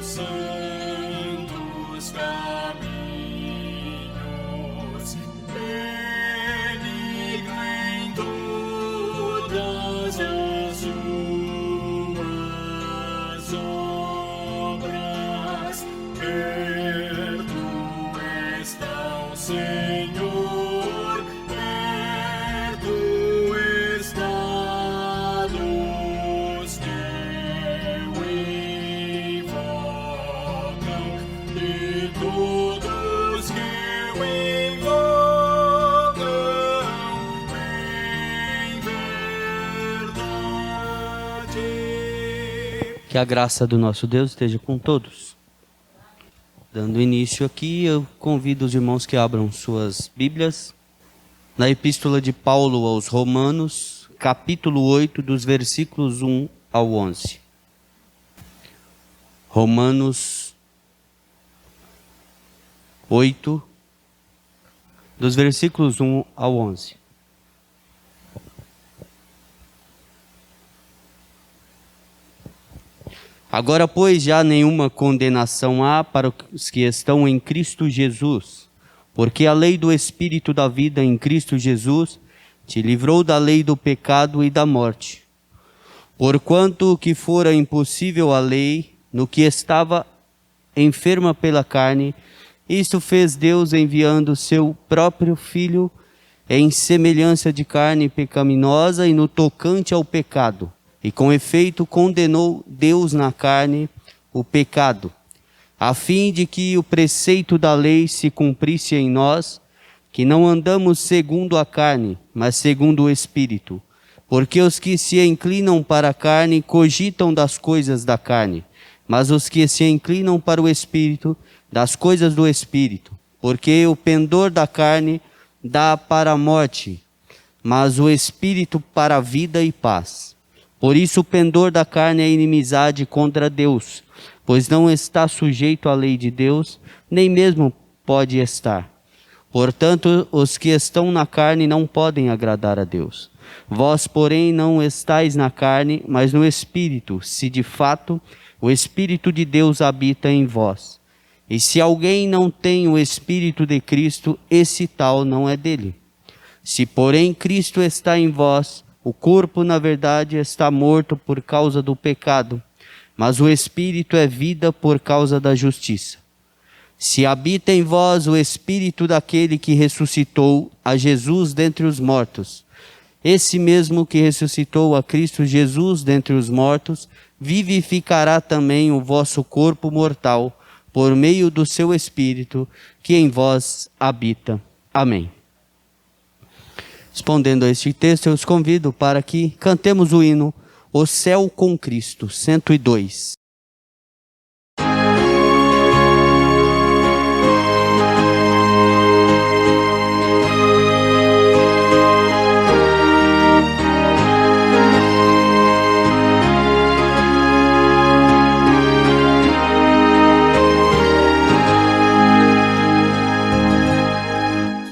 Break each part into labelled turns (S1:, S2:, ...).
S1: santos caminhos, benigno em todas as suas obras, perto está o Senhor, perto está dos que o invocam, de todos que o invocam em verdade.
S2: Que a graça do nosso Deus esteja com todos. Dando início aqui, eu convido os irmãos que abram suas Bíblias na Epístola de Paulo aos Romanos, capítulo 8, dos versículos 1 ao 11. Romanos 8, dos versículos 1 ao 11. Agora, pois, já nenhuma condenação há para os que estão em Cristo Jesus, porque a lei do Espírito da vida em Cristo Jesus te livrou da lei do pecado e da morte. Porquanto o que fora impossível à lei, no que estava enferma pela carne, isto fez Deus enviando seu próprio Filho em semelhança de carne pecaminosa e no tocante ao pecado. E com efeito condenou Deus na carne o pecado, a fim de que o preceito da lei se cumprisse em nós, que não andamos segundo a carne, mas segundo o Espírito. Porque os que se inclinam para a carne cogitam das coisas da carne, mas os que se inclinam para o Espírito, das coisas do Espírito. Porque o pendor da carne dá para a morte, mas o Espírito para a vida e paz. Por isso o pendor da carne é inimizade contra Deus, pois não está sujeito à lei de Deus, nem mesmo pode estar. Portanto, os que estão na carne não podem agradar a Deus. Vós, porém, não estáis na carne, mas no Espírito, se de fato o Espírito de Deus habita em vós. E se alguém não tem o Espírito de Cristo, esse tal não é dele. Se, porém, Cristo está em vós, o corpo, na verdade, está morto por causa do pecado, mas o Espírito é vida por causa da justiça. Se habita em vós o Espírito daquele que ressuscitou a Jesus dentre os mortos, esse mesmo que ressuscitou a Cristo Jesus dentre os mortos, vivificará também o vosso corpo mortal, por meio do seu Espírito, que em vós habita. Amém. Respondendo a este texto, eu os convido para que cantemos o hino O Céu com Cristo, 102.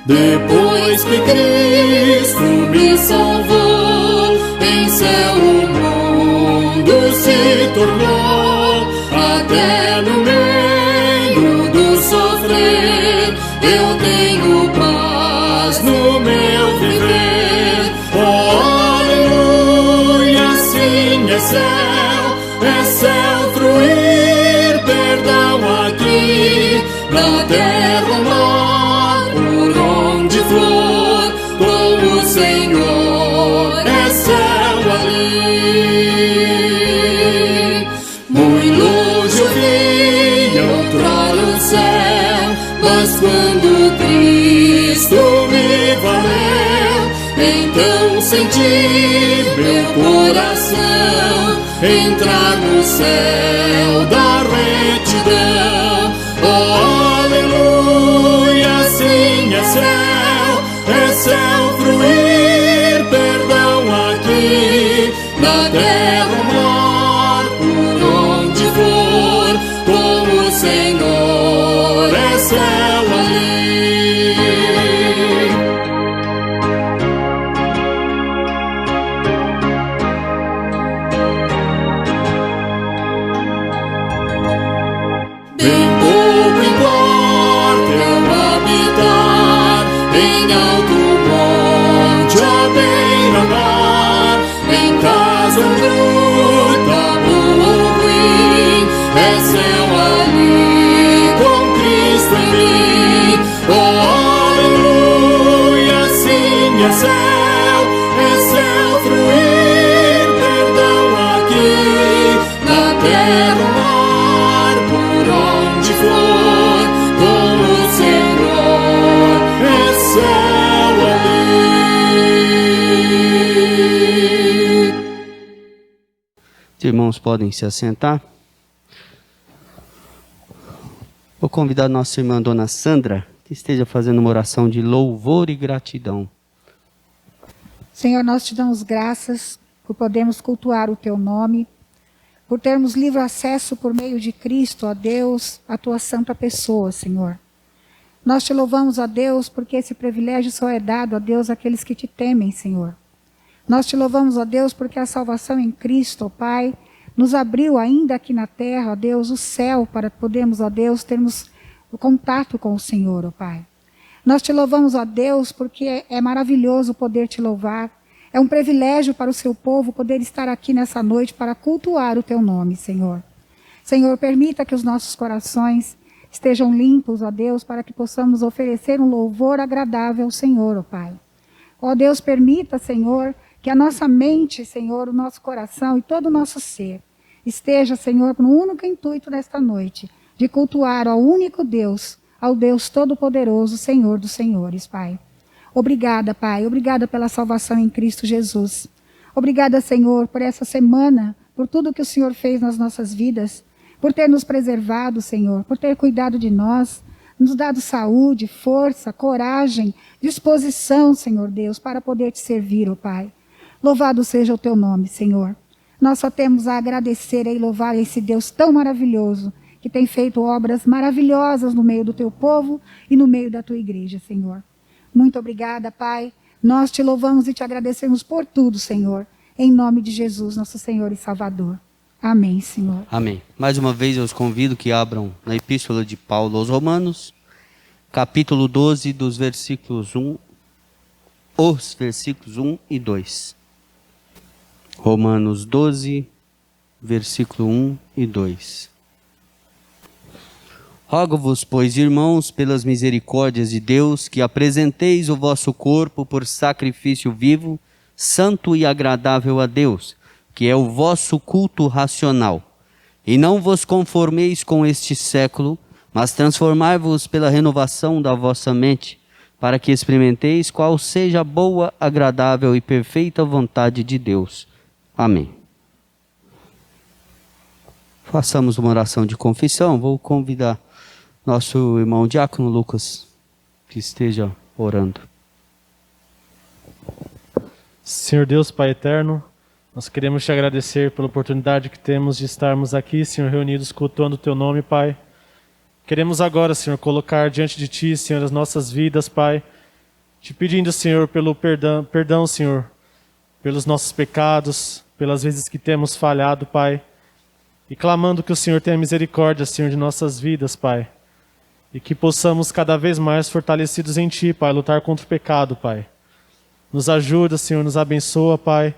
S1: Depois que Cristo me salvou, em céu o mundo se tornou. Até no meio do sofrer, eu tenho paz no meu viver. Oh, aleluia, sim, é céu fruir, perdão aqui, na terra o mar. Flor, com o Senhor é céu ali. Muito longe eu vi outrora o céu, mas quando Cristo me valeu, então senti meu coração entrar no céu da retidão. Oh, aleluia, sim, é céu fruir, perdão aqui, na terra o mar, por onde for, com o Senhor é céu ali. terra, mar, por onde for, com o Senhor é céu ali.
S2: Os irmãos podem se assentar. Vou convidar a nossa irmã Dona Sandra, que esteja fazendo uma oração de louvor e gratidão.
S3: Senhor, nós te damos graças por podermos cultuar o teu nome, por termos livre acesso por meio de Cristo, ó Deus, à tua santa pessoa, Senhor. Nós te louvamos, ó Deus, porque esse privilégio só é dado, ó Deus, àqueles que te temem, Senhor. Nós te louvamos, ó Deus, porque a salvação em Cristo, ó Pai, nos abriu ainda aqui na terra, ó Deus, o céu, para podermos, ó Deus, termos o contato com o Senhor, ó Pai. Nós te louvamos, ó Deus, porque é maravilhoso poder te louvar. É um privilégio para o seu povo poder estar aqui nessa noite para cultuar o teu nome, Senhor. Senhor, permita que os nossos corações estejam limpos, ó Deus, para que possamos oferecer um louvor agradável ao Senhor, ó Pai. Ó Deus, permita, Senhor, que a nossa mente, Senhor, o nosso coração e todo o nosso ser esteja, Senhor, no único intuito desta noite, de cultuar ao único Deus, ao Deus Todo-Poderoso, Senhor dos Senhores, Pai. Obrigada, Pai. Obrigada pela salvação em Cristo Jesus. Obrigada, Senhor, por essa semana, por tudo que o Senhor fez nas nossas vidas, por ter nos preservado, Senhor, por ter cuidado de nós, nos dado saúde, força, coragem, disposição, Senhor Deus, para poder te servir, ó Pai. Louvado seja o teu nome, Senhor. Nós só temos a agradecer e louvar esse Deus tão maravilhoso, que tem feito obras maravilhosas no meio do teu povo e no meio da tua igreja, Senhor. Muito obrigada, Pai. Nós te louvamos e te agradecemos por tudo, Senhor. Em nome de Jesus, nosso Senhor e Salvador. Amém, Senhor.
S2: Amém. Mais uma vez eu os convido que abram na Epístola de Paulo aos Romanos, capítulo 12, dos versículos 1, os versículos 1 e 2. Romanos 12, versículo 1 e 2. Rogo-vos, pois, irmãos, pelas misericórdias de Deus, que apresenteis o vosso corpo por sacrifício vivo, santo e agradável a Deus, que é o vosso culto racional. E não vos conformeis com este século, mas transformai-vos pela renovação da vossa mente, para que experimenteis qual seja a boa, agradável e perfeita vontade de Deus. Amém. Façamos uma oração de confissão. Vou convidar nosso irmão Diácono Lucas que esteja orando.
S4: Senhor Deus, Pai eterno, nós queremos te agradecer pela oportunidade que temos de estarmos aqui, Senhor, reunidos cultuando o teu nome, Pai. Queremos agora, Senhor, colocar diante de ti, Senhor, as nossas vidas, Pai, te pedindo, Senhor, pelo perdão, Senhor, pelos nossos pecados, pelas vezes que temos falhado, Pai, e clamando que o Senhor tenha misericórdia, Senhor, de nossas vidas, Pai, e que possamos cada vez mais fortalecidos em Ti, Pai, lutar contra o pecado, Pai. Nos ajuda, Senhor, nos abençoa, Pai,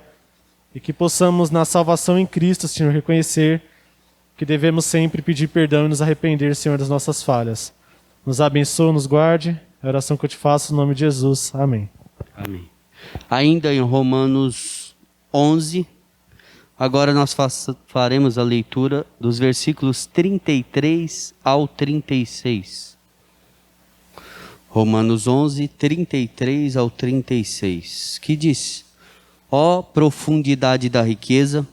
S4: e que possamos, na salvação em Cristo, Senhor, reconhecer que devemos sempre pedir perdão e nos arrepender, Senhor, das nossas falhas. Nos abençoa, nos guarde, é a oração que eu te faço, no nome de Jesus. Amém.
S2: Amém. Ainda em Romanos 11, agora nós faremos a leitura dos versículos 33 ao 36. Romanos 11, 33 ao 36, que diz: Ó profundidade da riqueza,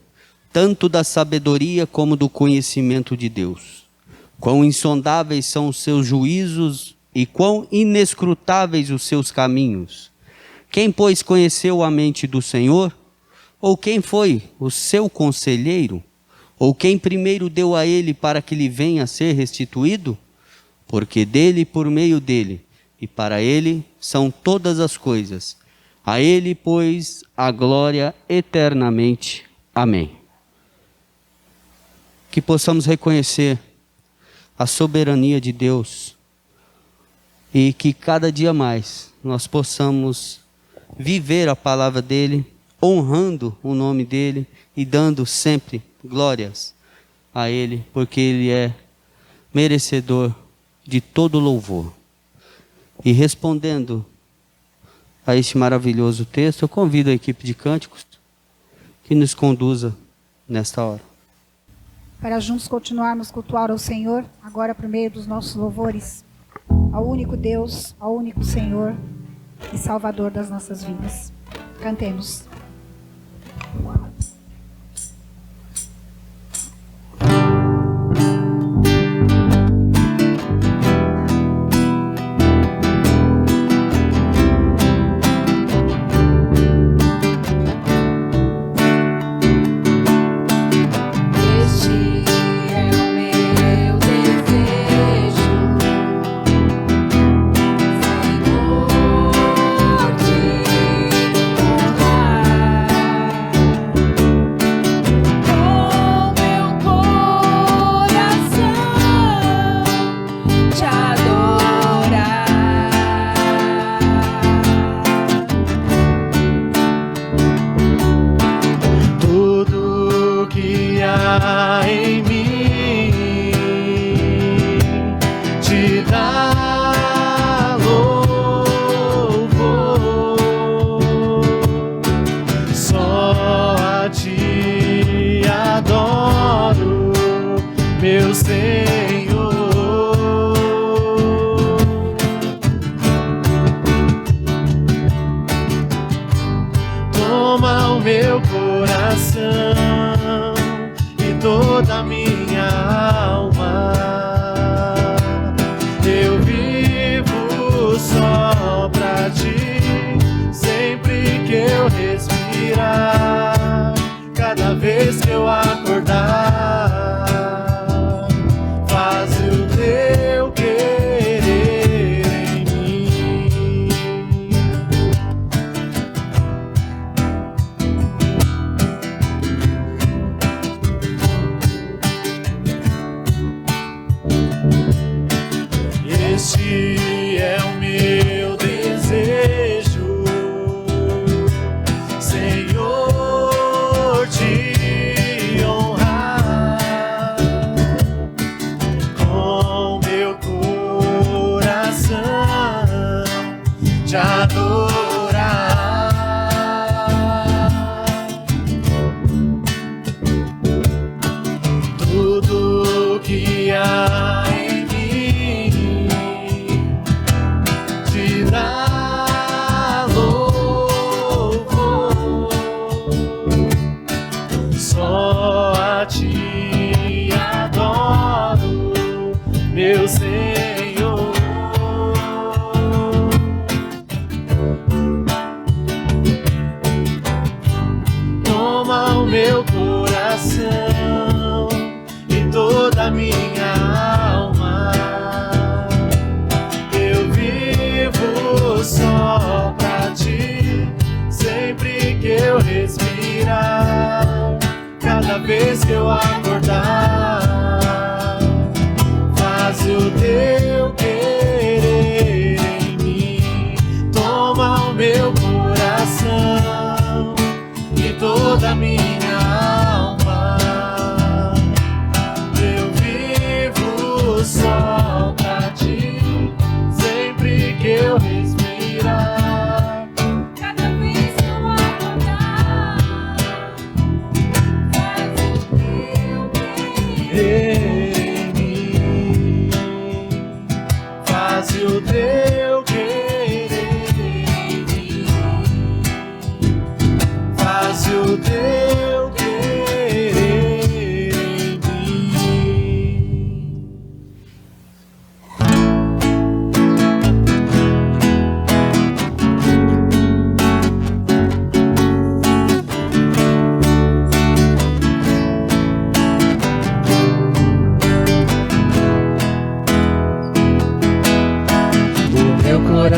S2: tanto da sabedoria como do conhecimento de Deus. Quão insondáveis são os seus juízos e quão inescrutáveis os seus caminhos. Quem, pois, conheceu a mente do Senhor? Ou quem foi o seu conselheiro? Ou quem primeiro deu a ele para que lhe venha a ser restituído? Porque dele, por meio dele, e para ele são todas as coisas. A ele, pois, a glória eternamente. Amém. Que possamos reconhecer a soberania de Deus e que cada dia mais nós possamos viver a palavra dele, honrando o nome dele e dando sempre glórias a ele, porque ele é merecedor de todo louvor. E respondendo a este maravilhoso texto, eu convido a equipe de cânticos que nos conduza nesta hora.
S3: para juntos continuarmos a cultuar ao Senhor, agora por meio dos nossos louvores, ao único Deus, ao único Senhor e Salvador das nossas vidas. Cantemos.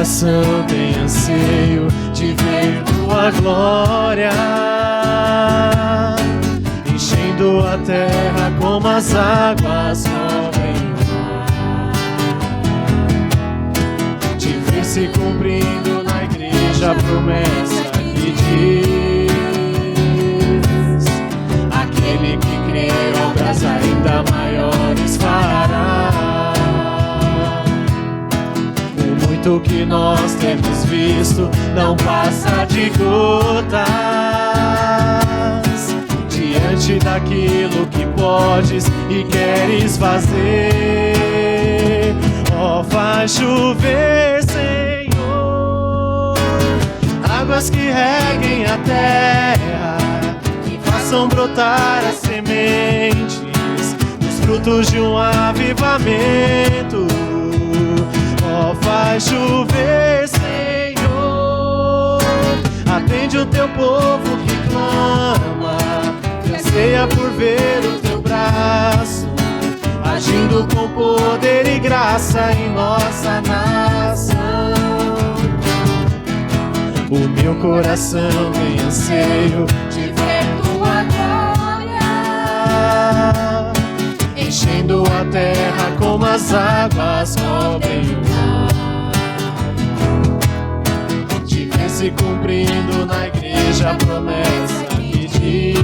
S5: Coração tem anseio de ver tua glória, enchendo a terra como as águas cobrem o mar. De ver se cumprindo na igreja a promessa que diz: aquele que crê obras ainda maiores fará. Muito que nós temos visto não passa de gotas diante diante daquilo que podes e queres fazer. Ó, faz chover, Senhor, águas que reguem a terra, que façam brotar as sementes, os frutos de um avivamento. Ó, faz chover, Senhor, atende o teu povo que clama, que anseia por ver o teu braço, agindo com poder e graça em nossa nação. O meu coração tem anseio de ver tua glória, enchendo a terra como as águas cobrem o mar. De ver se cumprindo na igreja a promessa que diz: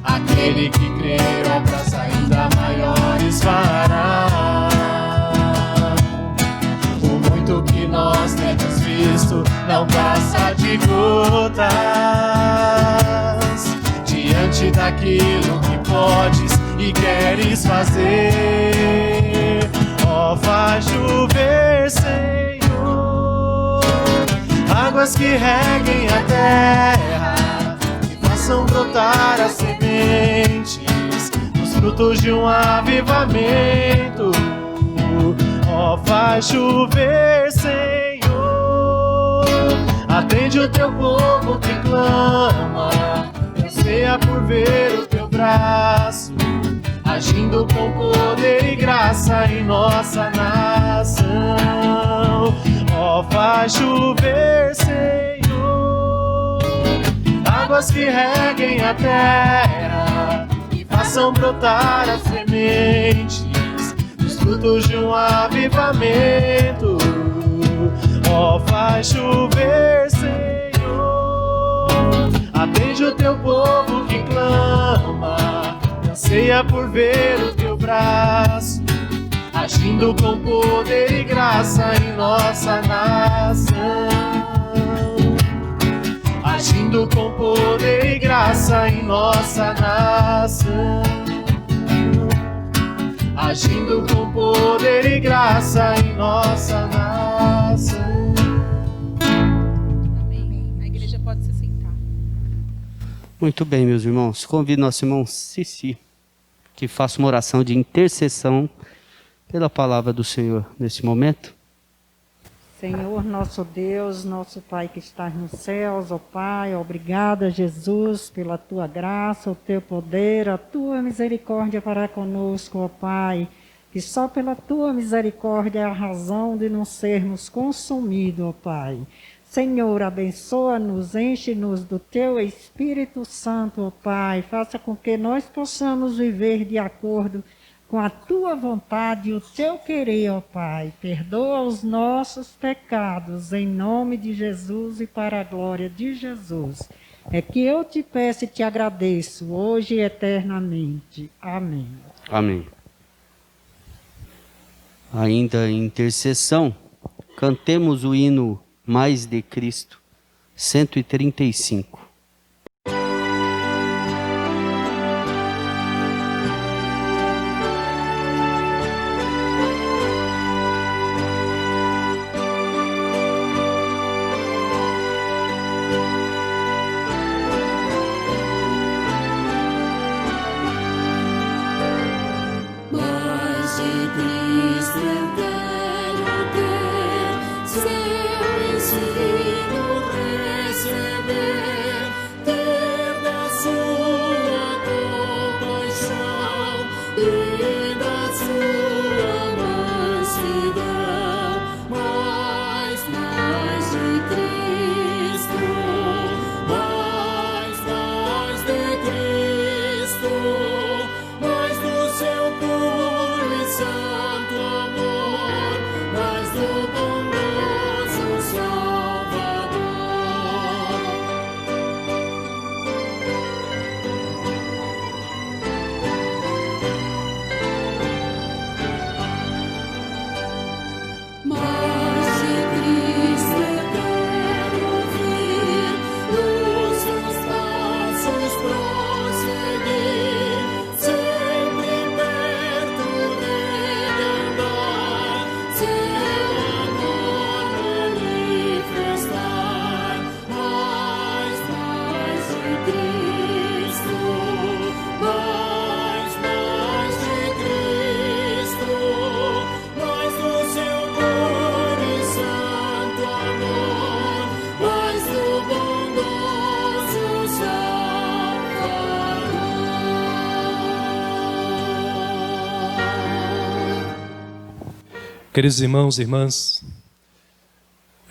S5: aquele que crê obras ainda maiores fará. O muito que nós temos visto não passa de gotas, diante daquilo que podes e queres fazer. Ó, faz chover, Senhor, águas que reguem a terra, que façam brotar as sementes, os frutos de um avivamento. Ó, faz chover, Senhor, atende o teu povo que clama, anseia por ver o teu braço, agindo com poder e graça em nossa nação. Ó, faz chover, Senhor, águas que reguem a terra, que façam brotar as sementes, os frutos de um avivamento. Ó, faz chover, Senhor, atende o teu povo que clama, anseia por ver o teu braço, agindo com poder e graça em nossa nação. Agindo com poder e graça em nossa nação. Agindo com poder e graça em nossa nação.
S6: Amém. A igreja pode se sentar.
S2: Muito bem, meus irmãos. Convido nosso irmão Cici que faça uma oração de intercessão pela palavra do Senhor nesse momento.
S7: Senhor, nosso Deus, nosso Pai que estás nos céus, ó Pai, obrigada, Jesus, pela tua graça, o teu poder, a tua misericórdia para conosco, ó Pai, que só pela tua misericórdia é a razão de não sermos consumidos, ó Pai. Senhor, abençoa-nos, enche-nos do teu Espírito Santo, ó Pai, faça com que nós possamos viver de acordo com a tua vontade e o teu querer, ó Pai. Perdoa os nossos pecados, em nome de Jesus e para a glória de Jesus. É que eu te peço e te agradeço, hoje e eternamente. Amém.
S2: Amém. Ainda em intercessão, cantemos o hino Mais de Cristo, 135.
S1: Mais de Cristo eu quero ter, seu ensino receber, ter da sua compaixão e da sua mansidão. Mais de Cristo, mais de Cristo, mais do seu puro e santo amor, mais do bondoso Salvador. Mais de Cristo eu quero ouvir, nos seus passos
S8: Queridos irmãos e irmãs,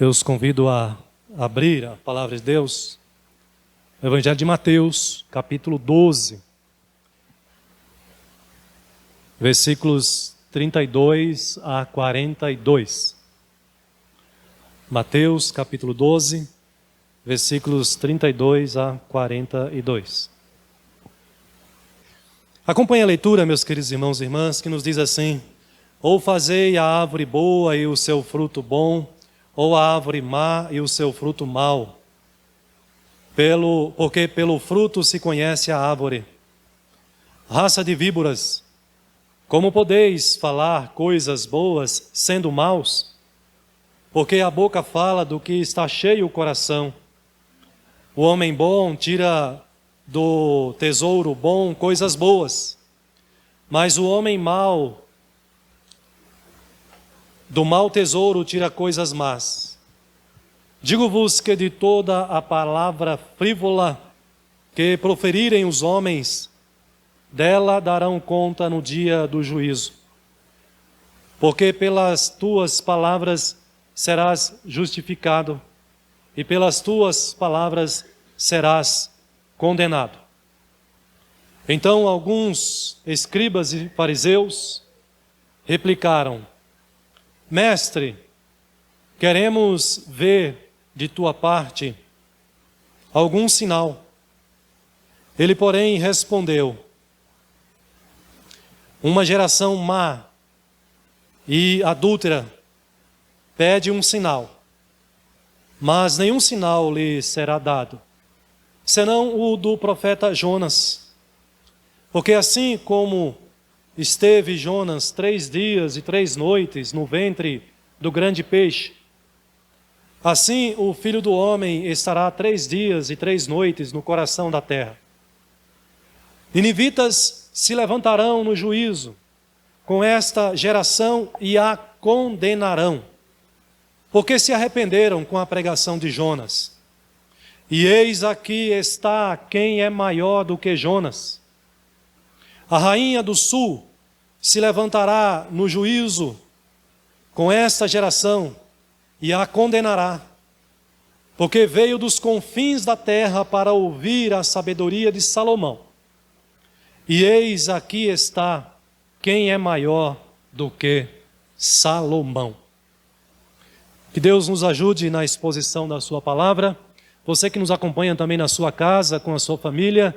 S8: eu os convido a abrir a palavra de Deus, o Evangelho de Mateus, capítulo 12, versículos 32 a 42. Mateus, capítulo 12, versículos 32 a 42. Acompanhe a leitura, meus queridos irmãos e irmãs, que nos diz assim: ou fazei a árvore boa e o seu fruto bom, ou a árvore má e o seu fruto mau. Porque pelo fruto se conhece a árvore. Raça de víboras, como podeis falar coisas boas sendo maus? Porque a boca fala do que está cheio o coração. O homem bom tira do tesouro bom coisas boas, mas o homem mau do mau tesouro tira coisas más. Digo-vos que de toda a palavra frívola que proferirem os homens, dela darão conta no dia do juízo. Porque pelas tuas palavras serás justificado, e pelas tuas palavras serás condenado. Então alguns escribas e fariseus replicaram: Mestre, queremos ver de tua parte algum sinal. Ele, porém, respondeu: uma geração má e adúltera pede um sinal, mas nenhum sinal lhe será dado, senão o do profeta Jonas. Porque assim como esteve Jonas 3 dias e 3 noites no ventre do grande peixe, assim o Filho do Homem estará 3 dias e 3 noites no coração da terra. Ninivitas se levantarão no juízo com esta geração e a condenarão, porque se arrependeram com a pregação de Jonas. E eis aqui está quem é maior do que Jonas. A rainha do sul se levantará no juízo com esta geração e a condenará, porque veio dos confins da terra para ouvir a sabedoria de Salomão. E eis aqui está quem é maior do que Salomão. Que Deus nos ajude na exposição da sua palavra. Você que nos acompanha também na sua casa, com a sua família,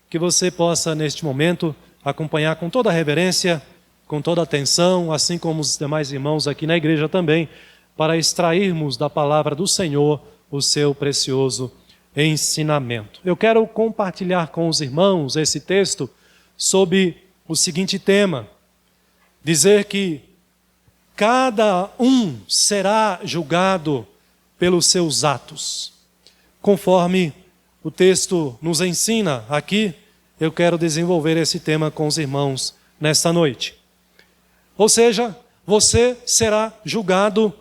S8: que você possa neste momento acompanhar com toda a reverência, com toda a atenção, assim como os demais irmãos aqui na igreja também, para extrairmos da palavra do Senhor o seu precioso ensinamento. Eu quero compartilhar com os irmãos esse texto sob o seguinte tema: dizer que cada um será julgado pelos seus atos. Conforme o texto nos ensina aqui, eu quero desenvolver esse tema com os irmãos nesta noite. Ou seja, você será julgado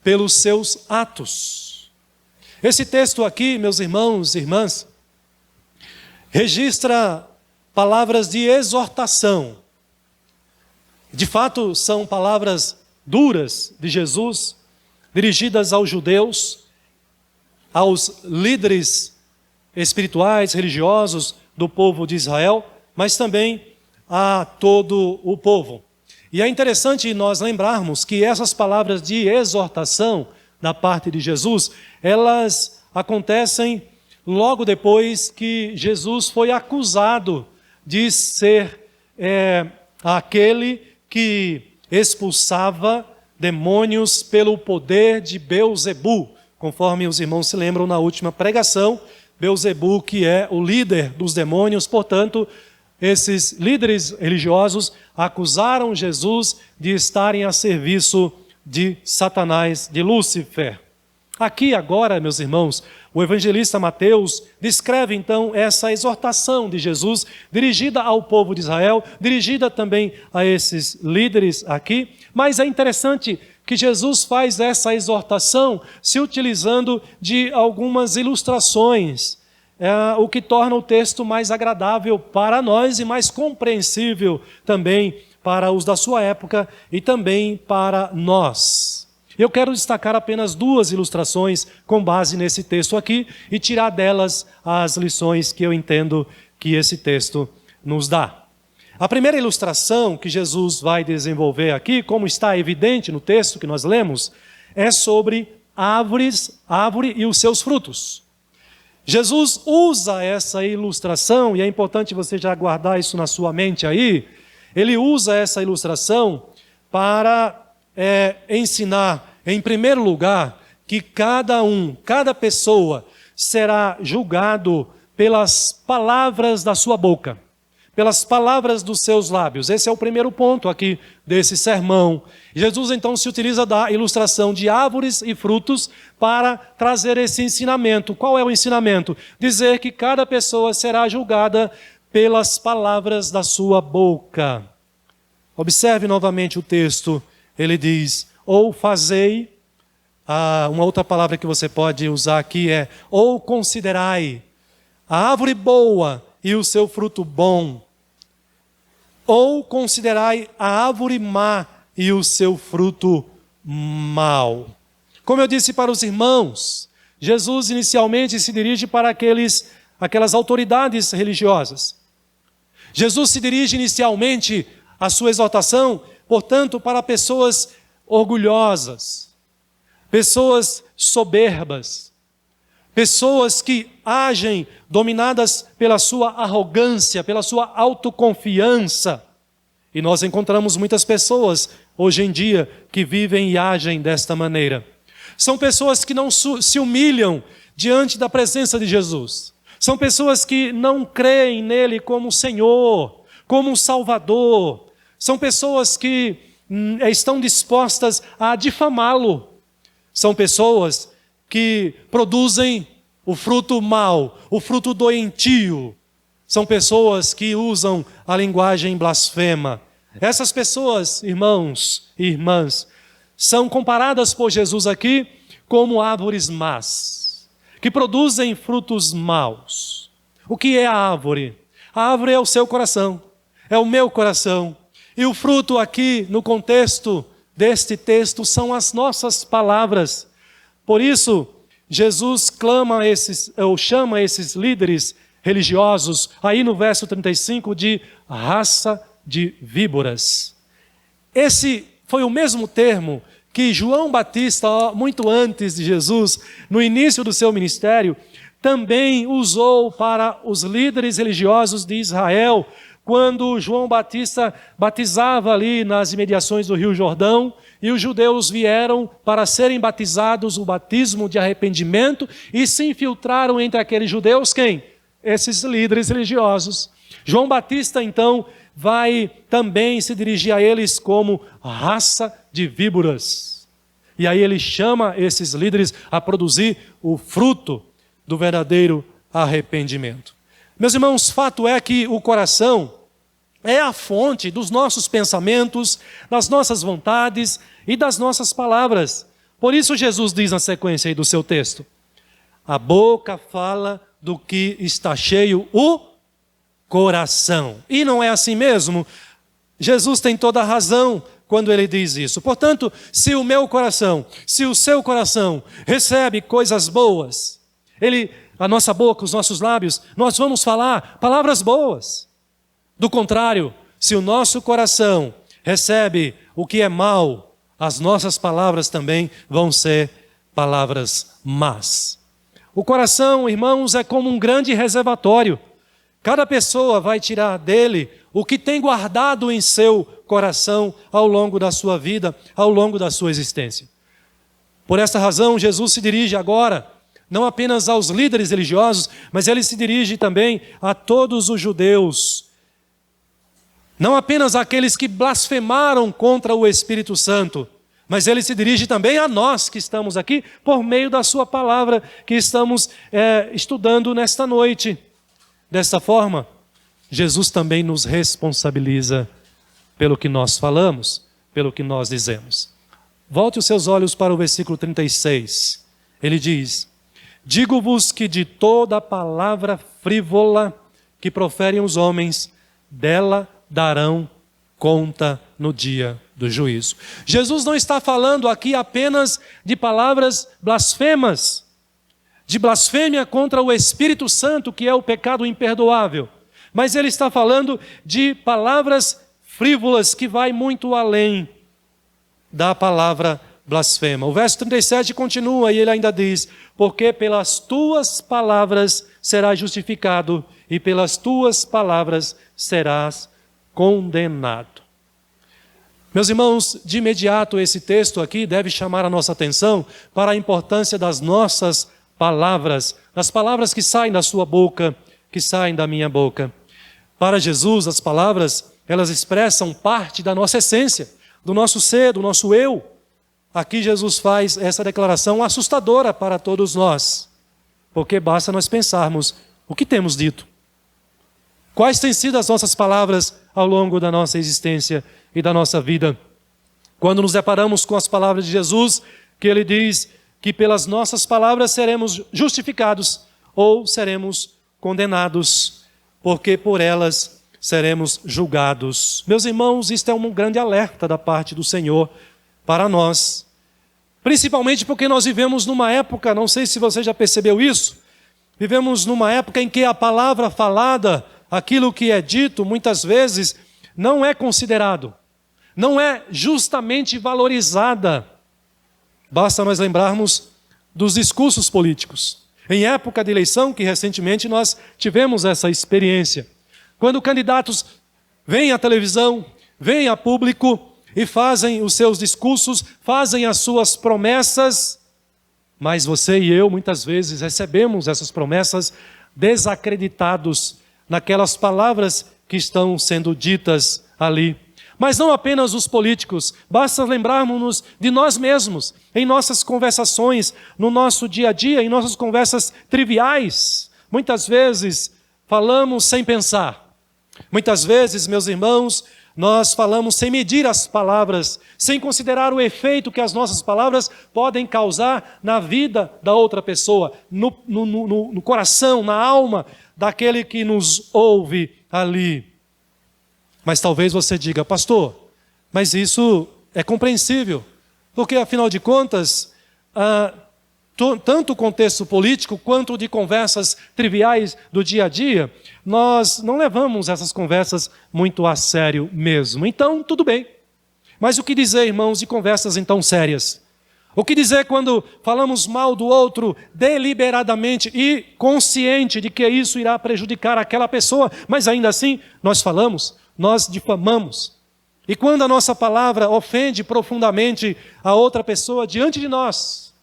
S8: pelos seus atos. Esse texto aqui, meus irmãos e irmãs, registra palavras de exortação. De fato, são palavras duras de Jesus, dirigidas aos judeus, aos líderes espirituais, religiosos do povo de Israel, mas também a todo o povo. E é interessante nós lembrarmos que essas palavras de exortação da parte de Jesus, elas acontecem logo depois que Jesus foi acusado de ser aquele que expulsava demônios pelo poder de Beelzebu, conforme os irmãos se lembram na última pregação. Beelzebu, que é o líder dos demônios, portanto, esses líderes religiosos acusaram Jesus de estarem a serviço de Satanás, de Lúcifer. Aqui agora, meus irmãos, o evangelista Mateus descreve então essa exortação de Jesus, dirigida ao povo de Israel, dirigida também a esses líderes aqui, mas é interessante que Jesus faz essa exortação se utilizando de algumas ilustrações, o que torna o texto mais agradável para nós e mais compreensível também para os da sua época e também para nós. Eu quero destacar apenas duas ilustrações com base nesse texto aqui e tirar delas as lições que eu entendo que esse texto nos dá. A primeira ilustração que Jesus vai desenvolver aqui, como está evidente no texto que nós lemos, é sobre árvore e os seus frutos. Jesus usa essa ilustração, e é importante você já guardar isso na sua mente aí, ele usa essa ilustração para ensinar, em primeiro lugar, que cada pessoa será julgado pelas palavras da sua boca, pelas palavras dos seus lábios. Esse é o primeiro ponto aqui desse sermão. Jesus então se utiliza da ilustração de árvores e frutos para trazer esse ensinamento. Qual é o ensinamento? Dizer que cada pessoa será julgada pelas palavras da sua boca. Observe novamente o texto. Ele diz, ou fazei, uma outra palavra que você pode usar aqui é, ou considerai a árvore boa e o seu fruto bom, ou considerai a árvore má e o seu fruto mau. Como eu disse para os irmãos, Jesus inicialmente se dirige para aquelas autoridades religiosas. Jesus se dirige inicialmente a sua exortação, portanto, para pessoas orgulhosas, pessoas soberbas, pessoas que agem dominadas pela sua arrogância, pela sua autoconfiança. E nós encontramos muitas pessoas hoje em dia que vivem e agem desta maneira. São pessoas que não se humilham diante da presença de Jesus. São pessoas que não creem nele como Senhor, como Salvador. São pessoas que estão dispostas a difamá-lo. São pessoas que produzem o fruto mau, o fruto doentio. São pessoas que usam a linguagem blasfema. Essas pessoas, irmãos e irmãs, são comparadas por Jesus aqui como árvores más, que produzem frutos maus. O que é a árvore? A árvore é o seu coração, é o meu coração. E o fruto aqui, no contexto deste texto, são as nossas palavras. Por isso, Jesus chama esses líderes religiosos, aí no verso 35, de raça de víboras. Esse foi o mesmo termo que João Batista, muito antes de Jesus, no início do seu ministério, também usou para os líderes religiosos de Israel, quando João Batista batizava ali nas imediações do Rio Jordão, e os judeus vieram para serem batizados, o batismo de arrependimento, e se infiltraram entre aqueles judeus, quem? Esses líderes religiosos. João Batista, então, vai também se dirigir a eles como raça de víboras. E aí ele chama esses líderes a produzir o fruto do verdadeiro arrependimento. Meus irmãos, fato é que o coração é a fonte dos nossos pensamentos, das nossas vontades e das nossas palavras. Por isso Jesus diz na sequência aí do seu texto, a boca fala do que está cheio o coração. E não é assim mesmo? Jesus tem toda a razão quando ele diz isso. Portanto, se o meu coração, se o seu coração recebe coisas boas, a nossa boca, os nossos lábios, nós vamos falar palavras boas. Do contrário, se o nosso coração recebe o que é mal, as nossas palavras também vão ser palavras más. O coração, irmãos, é como um grande reservatório. Cada pessoa vai tirar dele o que tem guardado em seu coração ao longo da sua vida, ao longo da sua existência. Por esta razão, Jesus se dirige agora, não apenas aos líderes religiosos, mas ele se dirige também a todos os judeus. Não apenas àqueles que blasfemaram contra o Espírito Santo, mas ele se dirige também a nós que estamos aqui por meio da sua palavra que estamos estudando nesta noite. Desta forma, Jesus também nos responsabiliza pelo que nós falamos, pelo que nós dizemos. Volte os seus olhos para o versículo 36. Ele diz, digo-vos que de toda palavra frívola que proferem os homens, dela darão conta no dia do juízo. Jesus não está falando aqui apenas de palavras blasfemas, de blasfêmia contra o Espírito Santo, que é o pecado imperdoável, mas ele está falando de palavras frívolas que vai muito além da palavra blasfema. O verso 37 continua e ele ainda diz: porque pelas tuas palavras serás justificado e pelas tuas palavras serás condenado. Meus irmãos, de imediato esse texto aqui deve chamar a nossa atenção para a importância das nossas palavras, das palavras que saem da sua boca, que saem da minha boca. Para Jesus, as palavras, elas expressam parte da nossa essência, do nosso ser, do nosso eu. Aqui Jesus faz essa declaração assustadora para todos nós, porque basta nós pensarmos o que temos dito. Quais têm sido as nossas palavras ao longo da nossa existência e da nossa vida? Quando nos deparamos com as palavras de Jesus, que ele diz que pelas nossas palavras seremos justificados ou seremos condenados, porque por elas seremos julgados. Meus irmãos, isto é um grande alerta da parte do Senhor para nós, principalmente porque nós vivemos numa época, não sei se você já percebeu isso, vivemos numa época em que a palavra falada, aquilo que é dito, muitas vezes não é considerado, não é justamente valorizada. Basta nós lembrarmos dos discursos políticos. Em época de eleição, que recentemente nós tivemos essa experiência, quando candidatos vêm à televisão, vêm a público e fazem os seus discursos, fazem as suas promessas, mas você e eu muitas vezes recebemos essas promessas desacreditados naquelas palavras que estão sendo ditas ali. Mas não apenas os políticos, basta lembrarmos-nos de nós mesmos, em nossas conversações, no nosso dia a dia, em nossas conversas triviais. Muitas vezes falamos sem pensar. Muitas vezes, meus irmãos, nós falamos sem medir as palavras, sem considerar o efeito que as nossas palavras podem causar na vida da outra pessoa, no coração, na alma daquele que nos ouve ali. Mas talvez você diga: pastor, mas isso é compreensível, porque afinal de contas, tanto o contexto político quanto de conversas triviais do dia a dia, nós não levamos essas conversas muito a sério mesmo. Então, tudo bem. Mas o que dizer, irmãos, de conversas então sérias? O que dizer quando falamos mal do outro deliberadamente e consciente de que isso irá prejudicar aquela pessoa, mas ainda assim nós falamos, nós difamamos. E quando a nossa palavra ofende profundamente a outra pessoa diante de nós,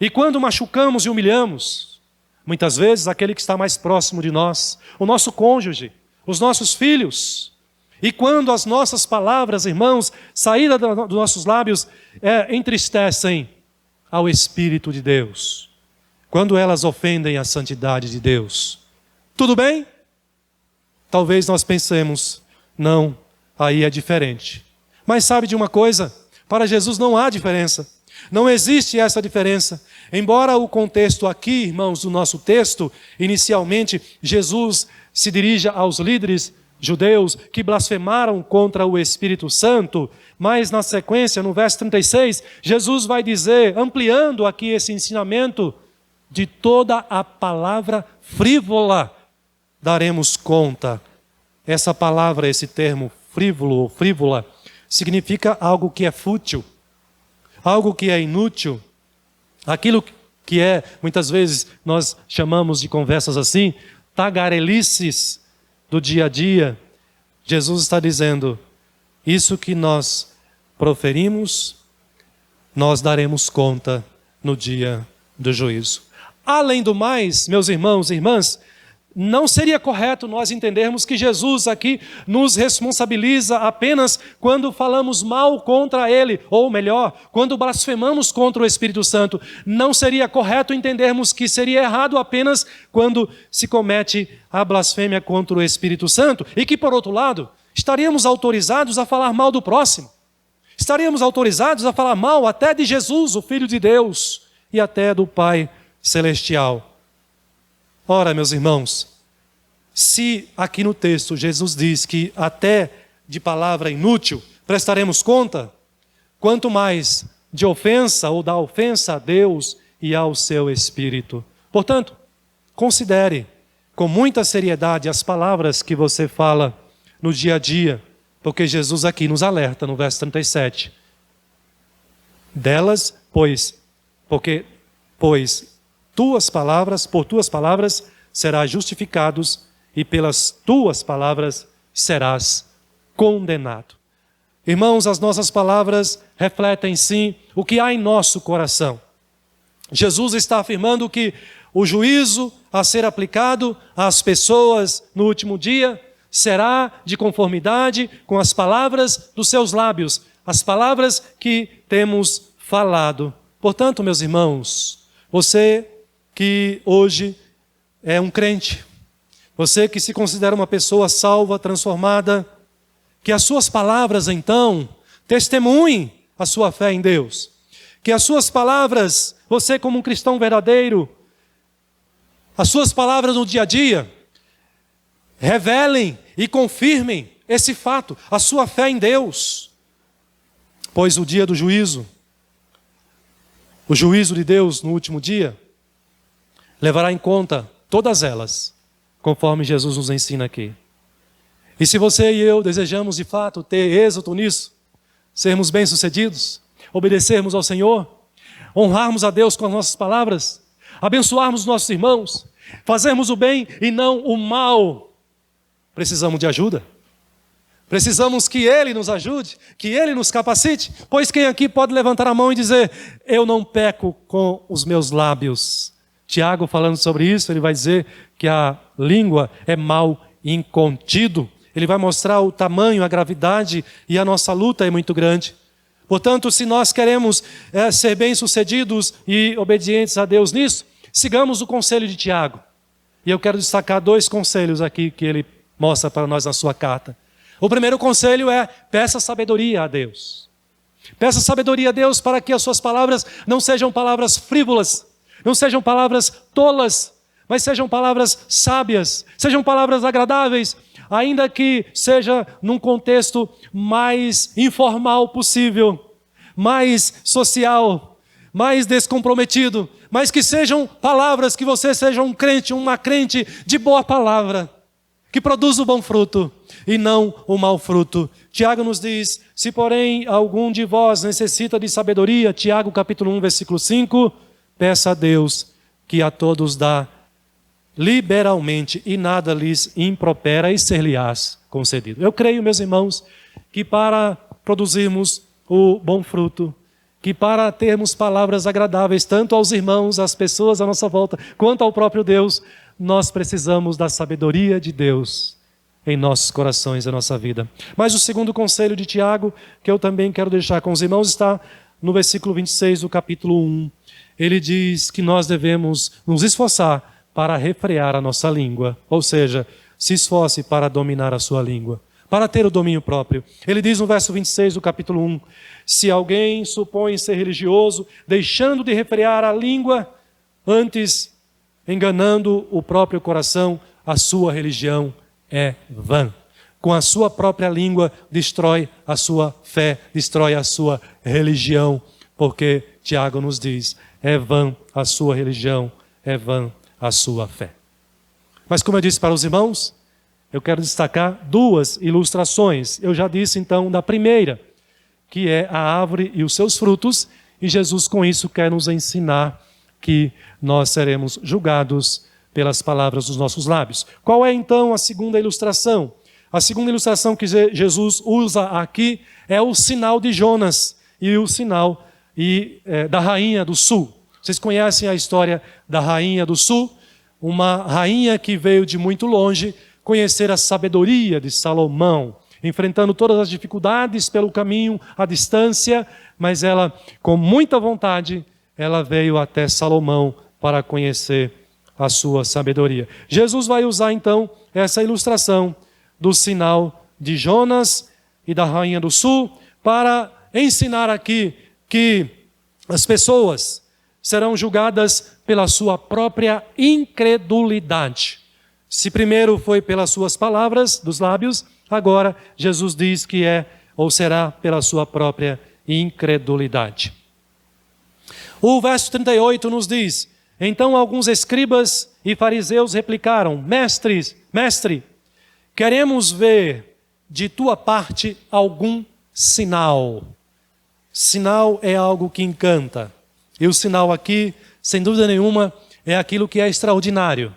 S8: e quando machucamos e humilhamos, muitas vezes aquele que está mais próximo de nós, o nosso cônjuge, os nossos filhos, e quando as nossas palavras, irmãos, saídas dos nossos lábios, entristecem ao Espírito de Deus, quando elas ofendem a santidade de Deus, tudo bem? Talvez nós pensemos: não, aí é diferente. Mas sabe de uma coisa? Para Jesus não há diferença. Não existe essa diferença. Embora o contexto aqui, irmãos, do nosso texto, inicialmente, Jesus se dirija aos líderes judeus que blasfemaram contra o Espírito Santo, mas na sequência, no verso 36, Jesus vai dizer, ampliando aqui esse ensinamento, de toda a palavra frívola daremos conta. Essa palavra, esse termo frívolo ou frívola, significa algo que é fútil, algo que é inútil, aquilo que é, muitas vezes nós chamamos de conversas assim, tagarelices do dia a dia. Jesus está dizendo: isso que nós proferimos, nós daremos conta no dia do juízo. Além do mais, meus irmãos e irmãs, não seria correto nós entendermos que Jesus aqui nos responsabiliza apenas quando falamos mal contra Ele, ou melhor, quando blasfemamos contra o Espírito Santo. Não seria correto entendermos que seria errado apenas quando se comete a blasfêmia contra o Espírito Santo, e que, por outro lado, estaríamos autorizados a falar mal do próximo. Estaríamos autorizados a falar mal até de Jesus, o Filho de Deus, e até do Pai Celestial. Ora, meus irmãos, se aqui no texto Jesus diz que até de palavra inútil, prestaremos conta, quanto mais de ofensa ou da ofensa a Deus e ao seu Espírito. Portanto, considere com muita seriedade as palavras que você fala no dia a dia, porque Jesus aqui nos alerta no verso 37. Delas, pois por tuas palavras serás justificados e pelas tuas palavras serás condenado. Irmãos, as nossas palavras refletem sim o que há em nosso coração. Jesus está afirmando que o juízo a ser aplicado às pessoas no último dia será de conformidade com as palavras dos seus lábios, as palavras que temos falado. Portanto, meus irmãos, você que hoje é um crente, você que se considera uma pessoa salva, transformada, que as suas palavras, então, testemunhem a sua fé em Deus. Que as suas palavras, você como um cristão verdadeiro, as suas palavras no dia a dia, revelem e confirmem esse fato, a sua fé em Deus. Pois o dia do juízo, o juízo de Deus no último dia, levará em conta todas elas, conforme Jesus nos ensina aqui. E se você e eu desejamos de fato ter êxito nisso, sermos bem-sucedidos, obedecermos ao Senhor, honrarmos a Deus com as nossas palavras, abençoarmos os nossos irmãos, fazermos o bem e não o mal, precisamos de ajuda. Precisamos que Ele nos ajude, que Ele nos capacite, pois quem aqui pode levantar a mão e dizer: eu não peco com os meus lábios? Tiago, falando sobre isso, ele vai dizer que a língua é mal incontido. Ele vai mostrar o tamanho, a gravidade, e a nossa luta é muito grande. Portanto, se nós queremos ser bem-sucedidos e obedientes a Deus nisso, sigamos o conselho de Tiago. E eu quero destacar 2 conselhos aqui que ele mostra para nós na sua carta. O primeiro conselho é: peça sabedoria a Deus. Peça sabedoria a Deus para que as suas palavras não sejam palavras frívolas, não sejam palavras tolas, mas sejam palavras sábias, sejam palavras agradáveis, ainda que seja num contexto mais informal possível, mais social, mais descomprometido, mas que sejam palavras, que você seja um crente, uma crente de boa palavra, que produza o bom fruto e não o mau fruto. Tiago nos diz: se porém algum de vós necessita de sabedoria, Tiago capítulo 1, versículo 5, peça a Deus, que a todos dá liberalmente e nada lhes impropera, e ser-lhe-ás concedido. Eu creio, meus irmãos, que para produzirmos o bom fruto, que para termos palavras agradáveis tanto aos irmãos, às pessoas à nossa volta, quanto ao próprio Deus, nós precisamos da sabedoria de Deus em nossos corações, em nossa vida. Mas o segundo conselho de Tiago, que eu também quero deixar com os irmãos, está no versículo 26 do capítulo 1. Ele diz que nós devemos nos esforçar para refrear a nossa língua, ou seja, se esforce para dominar a sua língua, para ter o domínio próprio. Ele diz no verso 26 do capítulo 1, se alguém supõe ser religioso, deixando de refrear a língua, antes enganando o próprio coração, a sua religião é vã. Com a sua própria língua destrói a sua fé, destrói a sua religião, porque Tiago nos diz, é vã a sua religião, é vã a sua fé. Mas como eu disse para os irmãos, eu quero destacar 2 ilustrações. Eu já disse então da primeira, que é a árvore e os seus frutos, e Jesus com isso quer nos ensinar que nós seremos julgados pelas palavras dos nossos lábios. Qual é então a segunda ilustração? A segunda ilustração que Jesus usa aqui é o sinal de Jonas e o sinal da rainha do sul. Vocês conhecem a história da rainha do sul? Uma rainha que veio de muito longe conhecer a sabedoria de Salomão, enfrentando todas as dificuldades pelo caminho, à distância, mas ela, com muita vontade, ela veio até Salomão para conhecer a sua sabedoria. Jesus vai usar então essa ilustração do sinal de Jonas e da rainha do sul para ensinar aqui que as pessoas serão julgadas pela sua própria incredulidade. Se primeiro foi pelas suas palavras dos lábios, Agora, Jesus diz que é ou será pela sua própria incredulidade. O verso 38 nos diz: então alguns escribas e fariseus replicaram: Mestre, queremos ver de tua parte algum sinal. Sinal é algo que encanta. E o sinal aqui, sem dúvida nenhuma, é aquilo que é extraordinário.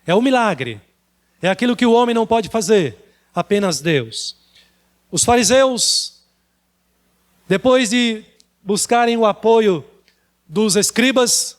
S8: É o milagre. É aquilo que o homem não pode fazer, apenas Deus. Os fariseus, depois de buscarem o apoio dos escribas,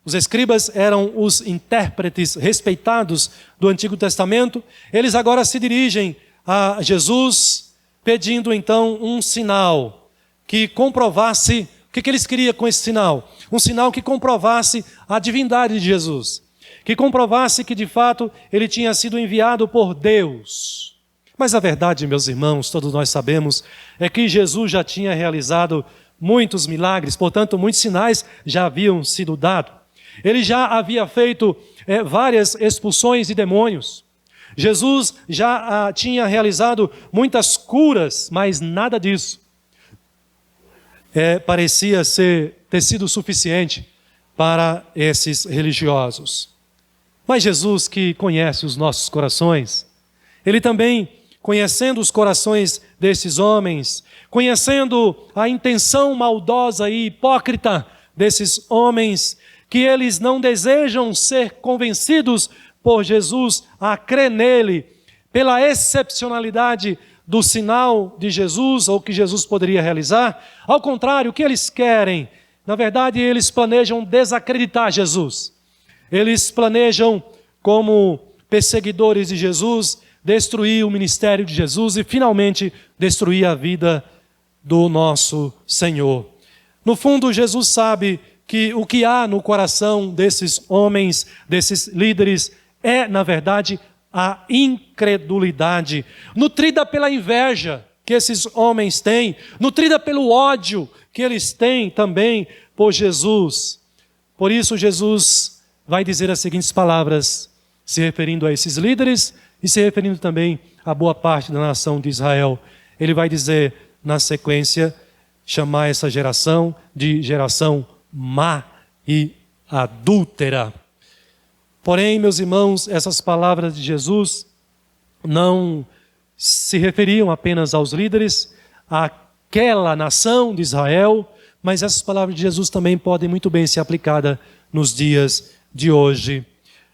S8: os escribas eram os intérpretes respeitados do Antigo Testamento, eles agora se dirigem a Jesus, pedindo então um sinal que comprovasse. O que eles queriam com esse sinal? Um sinal que comprovasse a divindade de Jesus, que comprovasse que de fato ele tinha sido enviado por Deus. Mas a verdade, meus irmãos, todos nós sabemos, é que Jesus já tinha realizado muitos milagres, portanto muitos sinais já haviam sido dados. Ele já havia feito várias expulsões de demônios. Jesus já tinha realizado muitas curas, mas nada disso parecia ter sido suficiente para esses religiosos. Mas Jesus, que conhece os nossos corações, Ele também, conhecendo os corações desses homens, conhecendo a intenção maldosa e hipócrita desses homens, que eles não desejam ser convencidos por Jesus a crer nele, pela excepcionalidade do sinal de Jesus, ou que Jesus poderia realizar. Ao contrário, o que eles querem? Na verdade, eles planejam desacreditar Jesus. Eles planejam, como perseguidores de Jesus, destruir o ministério de Jesus e, finalmente, destruir a vida do nosso Senhor. No fundo, Jesus sabe que o que há no coração desses homens, desses líderes, é, na verdade, a incredulidade, nutrida pela inveja que esses homens têm, nutrida pelo ódio que eles têm também por Jesus. Por isso, Jesus vai dizer as seguintes palavras, se referindo a esses líderes e se referindo também a boa parte da nação de Israel. Ele vai dizer, na sequência, chamar essa geração de geração má e adúltera. Porém, meus irmãos, essas palavras de Jesus não se referiam apenas aos líderes, àquela nação de Israel, mas essas palavras de Jesus também podem muito bem ser aplicadas nos dias de hoje.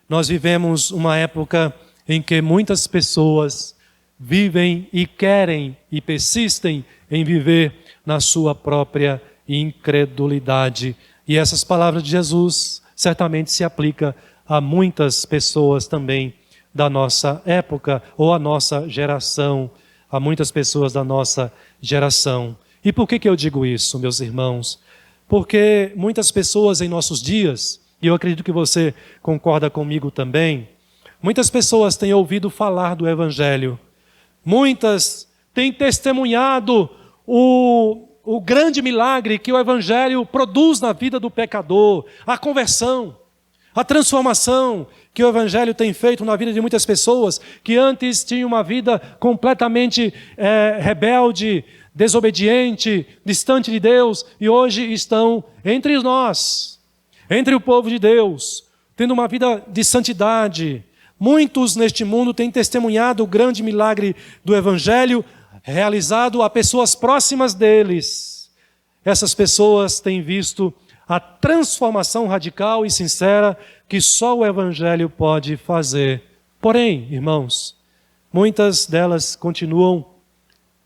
S8: Nós vivemos uma época em que muitas pessoas vivem e querem e persistem em viver na sua própria incredulidade. E essas palavras de Jesus certamente se aplicam a muitas pessoas também da nossa época ou a nossa geração, a muitas pessoas da nossa geração. E por que eu digo isso, meus irmãos? Porque muitas pessoas em nossos dias, e eu acredito que você concorda comigo também, muitas pessoas têm ouvido falar do Evangelho, muitas têm testemunhado o grande milagre que o Evangelho produz na vida do pecador, a conversão, a transformação que o Evangelho tem feito na vida de muitas pessoas que antes tinham uma vida completamente rebelde, desobediente, distante de Deus, e hoje estão entre nós, entre o povo de Deus, tendo uma vida de santidade. Muitos neste mundo têm testemunhado o grande milagre do Evangelho realizado a pessoas próximas deles. Essas pessoas têm visto a transformação radical e sincera que só o Evangelho pode fazer. Porém, irmãos, muitas delas continuam,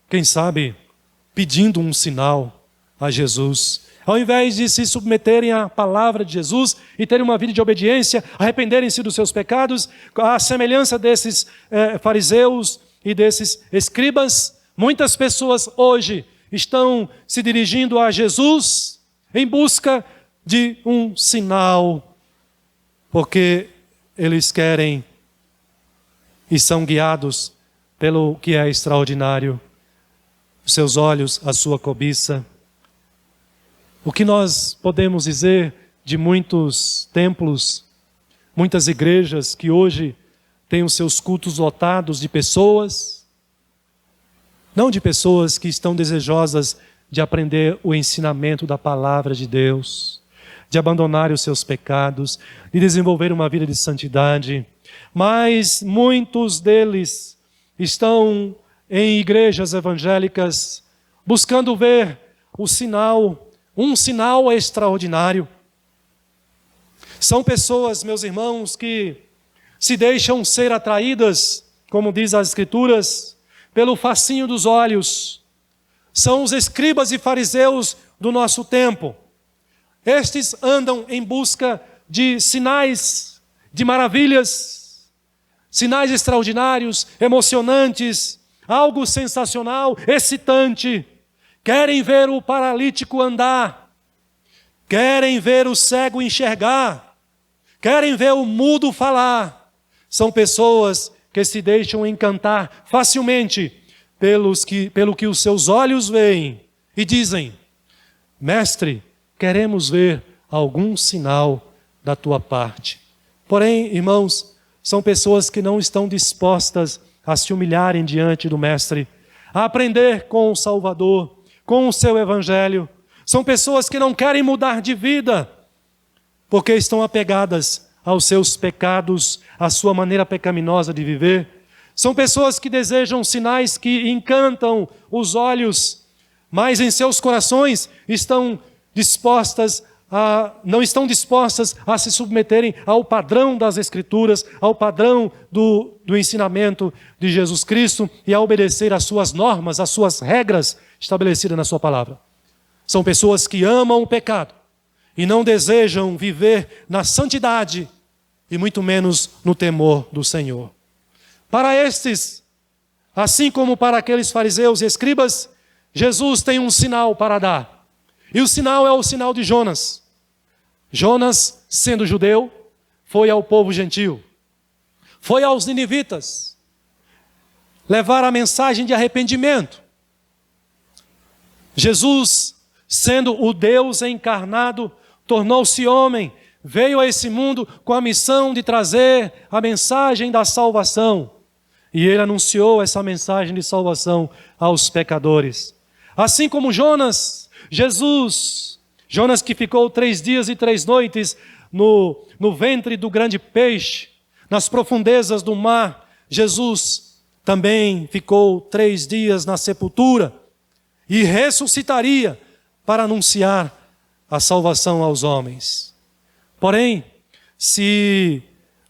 S8: quem sabe, pedindo um sinal a Jesus. Ao invés de se submeterem à palavra de Jesus e terem uma vida de obediência, arrependerem-se dos seus pecados, à semelhança desses fariseus e desses escribas, muitas pessoas hoje estão se dirigindo a Jesus em busca de um sinal, porque eles querem e são guiados pelo que é extraordinário, os seus olhos, a sua cobiça. O que nós podemos dizer de muitos templos, muitas igrejas que hoje têm os seus cultos lotados de pessoas, não de pessoas que estão desejosas de aprender o ensinamento da palavra de Deus, de abandonar os seus pecados, de desenvolver uma vida de santidade, mas muitos deles estão em igrejas evangélicas buscando ver o sinal, um sinal extraordinário. São pessoas, meus irmãos, que se deixam ser atraídas, como diz as Escrituras, pelo fascínio dos olhos. São os escribas e fariseus do nosso tempo. Estes andam em busca de sinais, de maravilhas, sinais extraordinários, emocionantes, algo sensacional, excitante. Querem ver o paralítico andar, querem ver o cego enxergar, querem ver o mudo falar. São pessoas que se deixam encantar facilmente pelo que os seus olhos veem e dizem: Mestre, queremos ver algum sinal da tua parte. Porém, irmãos, são pessoas que não estão dispostas a se humilharem diante do Mestre, a aprender com o Salvador, com o seu Evangelho. São pessoas que não querem mudar de vida, porque estão apegadas aos seus pecados, à sua maneira pecaminosa de viver. São pessoas que desejam sinais que encantam os olhos, mas em seus corações não estão dispostas a se submeterem ao padrão das Escrituras, ao padrão do ensinamento de Jesus Cristo e a obedecer às suas normas, às suas regras estabelecidas na sua palavra. São pessoas que amam o pecado e não desejam viver na santidade e muito menos no temor do Senhor. Para estes, assim como para aqueles fariseus e escribas, Jesus tem um sinal para dar. E o sinal é o sinal de Jonas. Jonas, sendo judeu, foi ao povo gentil. Foi aos ninivitas levar a mensagem de arrependimento. Jesus, sendo o Deus encarnado, tornou-se homem, veio a esse mundo com a missão de trazer a mensagem da salvação. E ele anunciou essa mensagem de salvação aos pecadores. Assim como Jonas que ficou 3 dias e 3 noites no ventre do grande peixe, nas profundezas do mar, Jesus também ficou 3 dias na sepultura e ressuscitaria para anunciar a salvação aos homens. Porém, se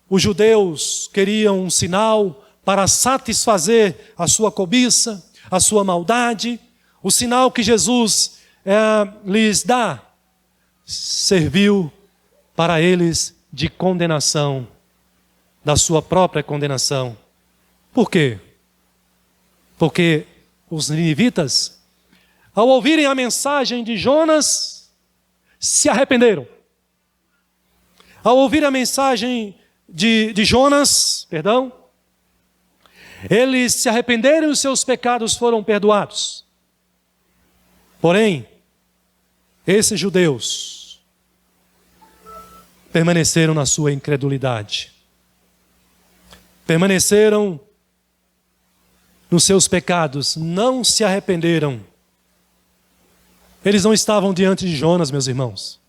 S8: os judeus queriam um sinal para satisfazer a sua cobiça, a sua maldade, o sinal que Jesus lhes dá serviu para eles de condenação, da sua própria condenação. Por quê? Porque os ninivitas, ao ouvirem a mensagem de Jonas, se arrependeram. Ao ouvir a mensagem de Jonas, eles se arrependeram e os seus pecados foram perdoados. Porém, esses judeus permaneceram na sua incredulidade. Permaneceram nos seus pecados, não se arrependeram. Eles não estavam diante de Jonas, meus irmãos.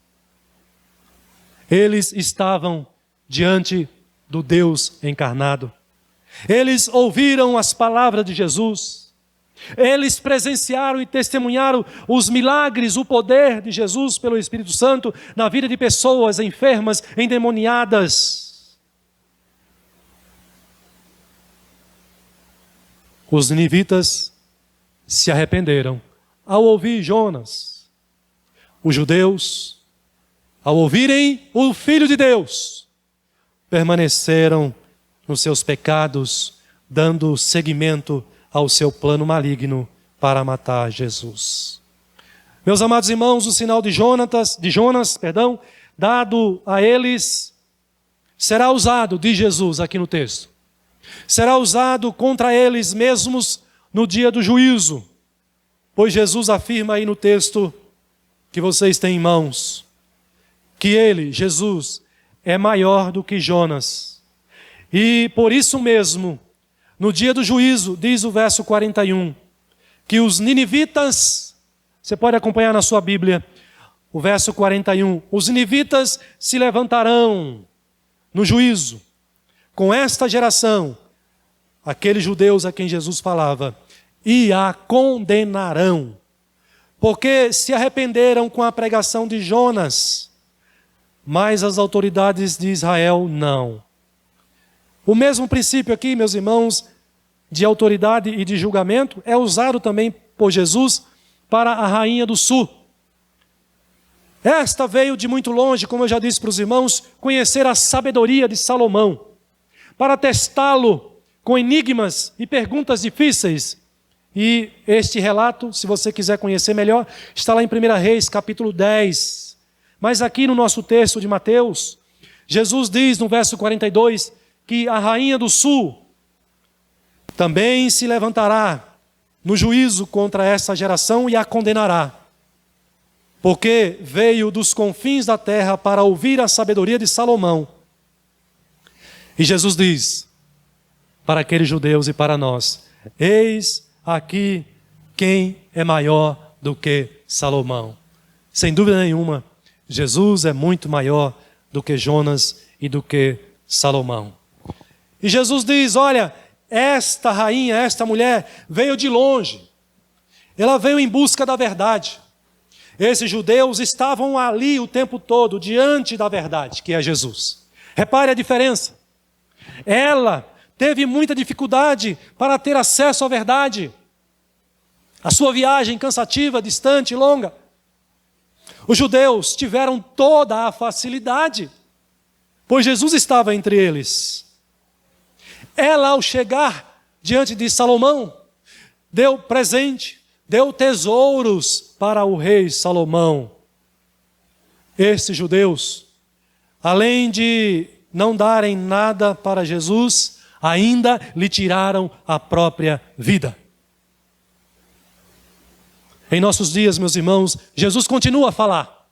S8: Eles estavam diante do Deus encarnado. Eles ouviram as palavras de Jesus. Eles presenciaram e testemunharam os milagres, o poder de Jesus pelo Espírito Santo na vida de pessoas enfermas, endemoniadas. Os ninivitas se arrependeram ao ouvir Jonas. Os judeus, ao ouvirem o Filho de Deus, permaneceram nos seus pecados, dando seguimento ao seu plano maligno para matar Jesus. Meus amados irmãos, o sinal de Jonas, dado a eles, será usado, diz Jesus aqui no texto, será usado contra eles mesmos no dia do juízo, pois Jesus afirma aí no texto que vocês têm em mãos, que ele, Jesus, é maior do que Jonas. E por isso mesmo, no dia do juízo, diz o verso 41, que os ninivitas, você pode acompanhar na sua Bíblia, o verso 41, os ninivitas se levantarão no juízo com esta geração, aqueles judeus a quem Jesus falava, e a condenarão, porque se arrependeram com a pregação de Jonas, mas as autoridades de Israel não. O mesmo princípio aqui, meus irmãos, de autoridade e de julgamento, é usado também por Jesus para a rainha do sul. Esta veio de muito longe, como eu já disse para os irmãos, conhecer a sabedoria de Salomão, para testá-lo com enigmas e perguntas difíceis. E este relato, se você quiser conhecer melhor, está lá em 1 Reis, capítulo 10. Mas aqui no nosso texto de Mateus, Jesus diz no verso 42 que a rainha do sul também se levantará no juízo contra essa geração e a condenará, porque veio dos confins da terra para ouvir a sabedoria de Salomão. E Jesus diz para aqueles judeus e para nós: eis aqui quem é maior do que Salomão. Sem dúvida nenhuma, Jesus é muito maior do que Jonas e do que Salomão. E Jesus diz: olha, esta rainha, esta mulher veio de longe. Ela veio em busca da verdade. Esses judeus estavam ali o tempo todo, diante da verdade, que é Jesus. Repare a diferença. Ela teve muita dificuldade para ter acesso à verdade. A sua viagem cansativa, distante, longa. Os judeus tiveram toda a facilidade, pois Jesus estava entre eles. Ela, ao chegar diante de Salomão, deu presente, deu tesouros para o rei Salomão. Estes judeus, além de não darem nada para Jesus, ainda lhe tiraram a própria vida. Em nossos dias, meus irmãos, Jesus continua a falar.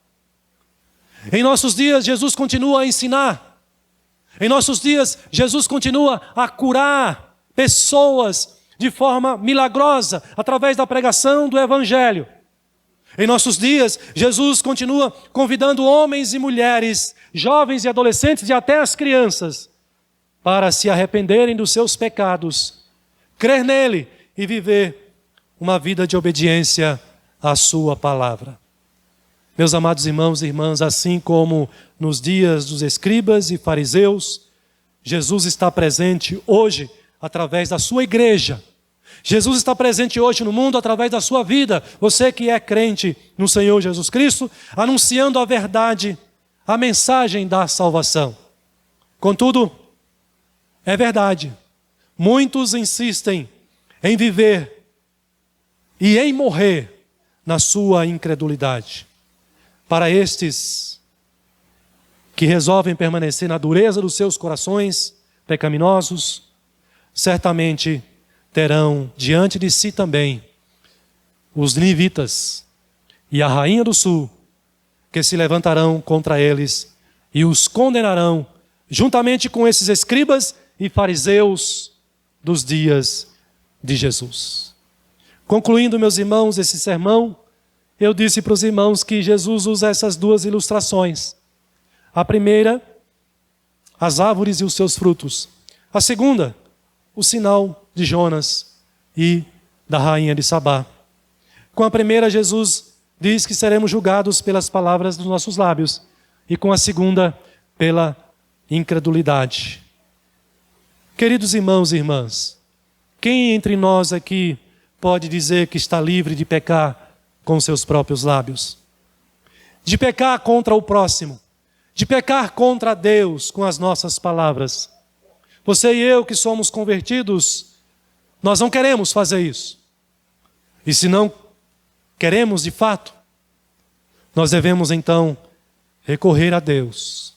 S8: Em nossos dias, Jesus continua a ensinar. Em nossos dias, Jesus continua a curar pessoas de forma milagrosa, através da pregação do Evangelho. Em nossos dias, Jesus continua convidando homens e mulheres, jovens e adolescentes e até as crianças, para se arrependerem dos seus pecados, crer nele e viver uma vida de obediência à sua palavra. Meus amados irmãos e irmãs, assim como nos dias dos escribas e fariseus, Jesus está presente hoje através da sua igreja. Jesus está presente hoje no mundo através da sua vida. Você que é crente no Senhor Jesus Cristo, anunciando a verdade, a mensagem da salvação. Contudo, é verdade, muitos insistem em viver e em morrer na sua incredulidade. Para estes que resolvem permanecer na dureza dos seus corações pecaminosos, certamente terão diante de si também os ninivitas e a rainha do sul, que se levantarão contra eles e os condenarão, juntamente com esses escribas e fariseus dos dias de Jesus. Concluindo, meus irmãos, esse sermão, eu disse para os irmãos que Jesus usa essas duas ilustrações. A primeira, as árvores e os seus frutos. A segunda, o sinal de Jonas e da rainha de Sabá. Com a primeira, Jesus diz que seremos julgados pelas palavras dos nossos lábios. E com a segunda, pela incredulidade. Queridos irmãos e irmãs, quem entre nós aqui pode dizer que está livre de pecar com seus próprios lábios? De pecar contra o próximo, de pecar contra Deus com as nossas palavras. Você e eu que somos convertidos, nós não queremos fazer isso. E se não queremos de fato, nós devemos então recorrer a Deus.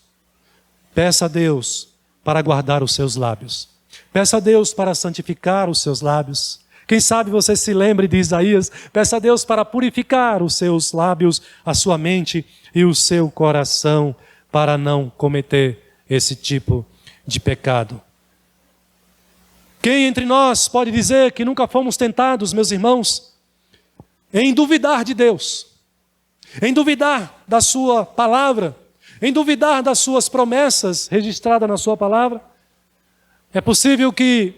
S8: Peça a Deus para guardar os seus lábios. Peça a Deus para santificar os seus lábios. Quem sabe você se lembre de Isaías, peça a Deus para purificar os seus lábios, a sua mente e o seu coração, para não cometer esse tipo de pecado. Quem entre nós pode dizer que nunca fomos tentados, meus irmãos, em duvidar de Deus, em duvidar da sua palavra, em duvidar das suas promessas registradas na sua palavra. É possível que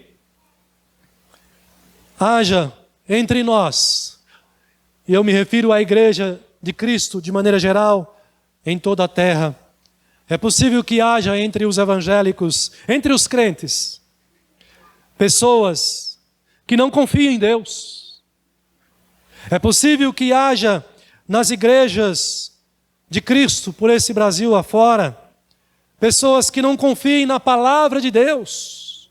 S8: haja entre nós, e eu me refiro à igreja de Cristo de maneira geral, em toda a terra, é possível que haja entre os evangélicos, entre os crentes, pessoas que não confiam em Deus. É possível que haja nas igrejas de Cristo, por esse Brasil afora, pessoas que não confiem na palavra de Deus.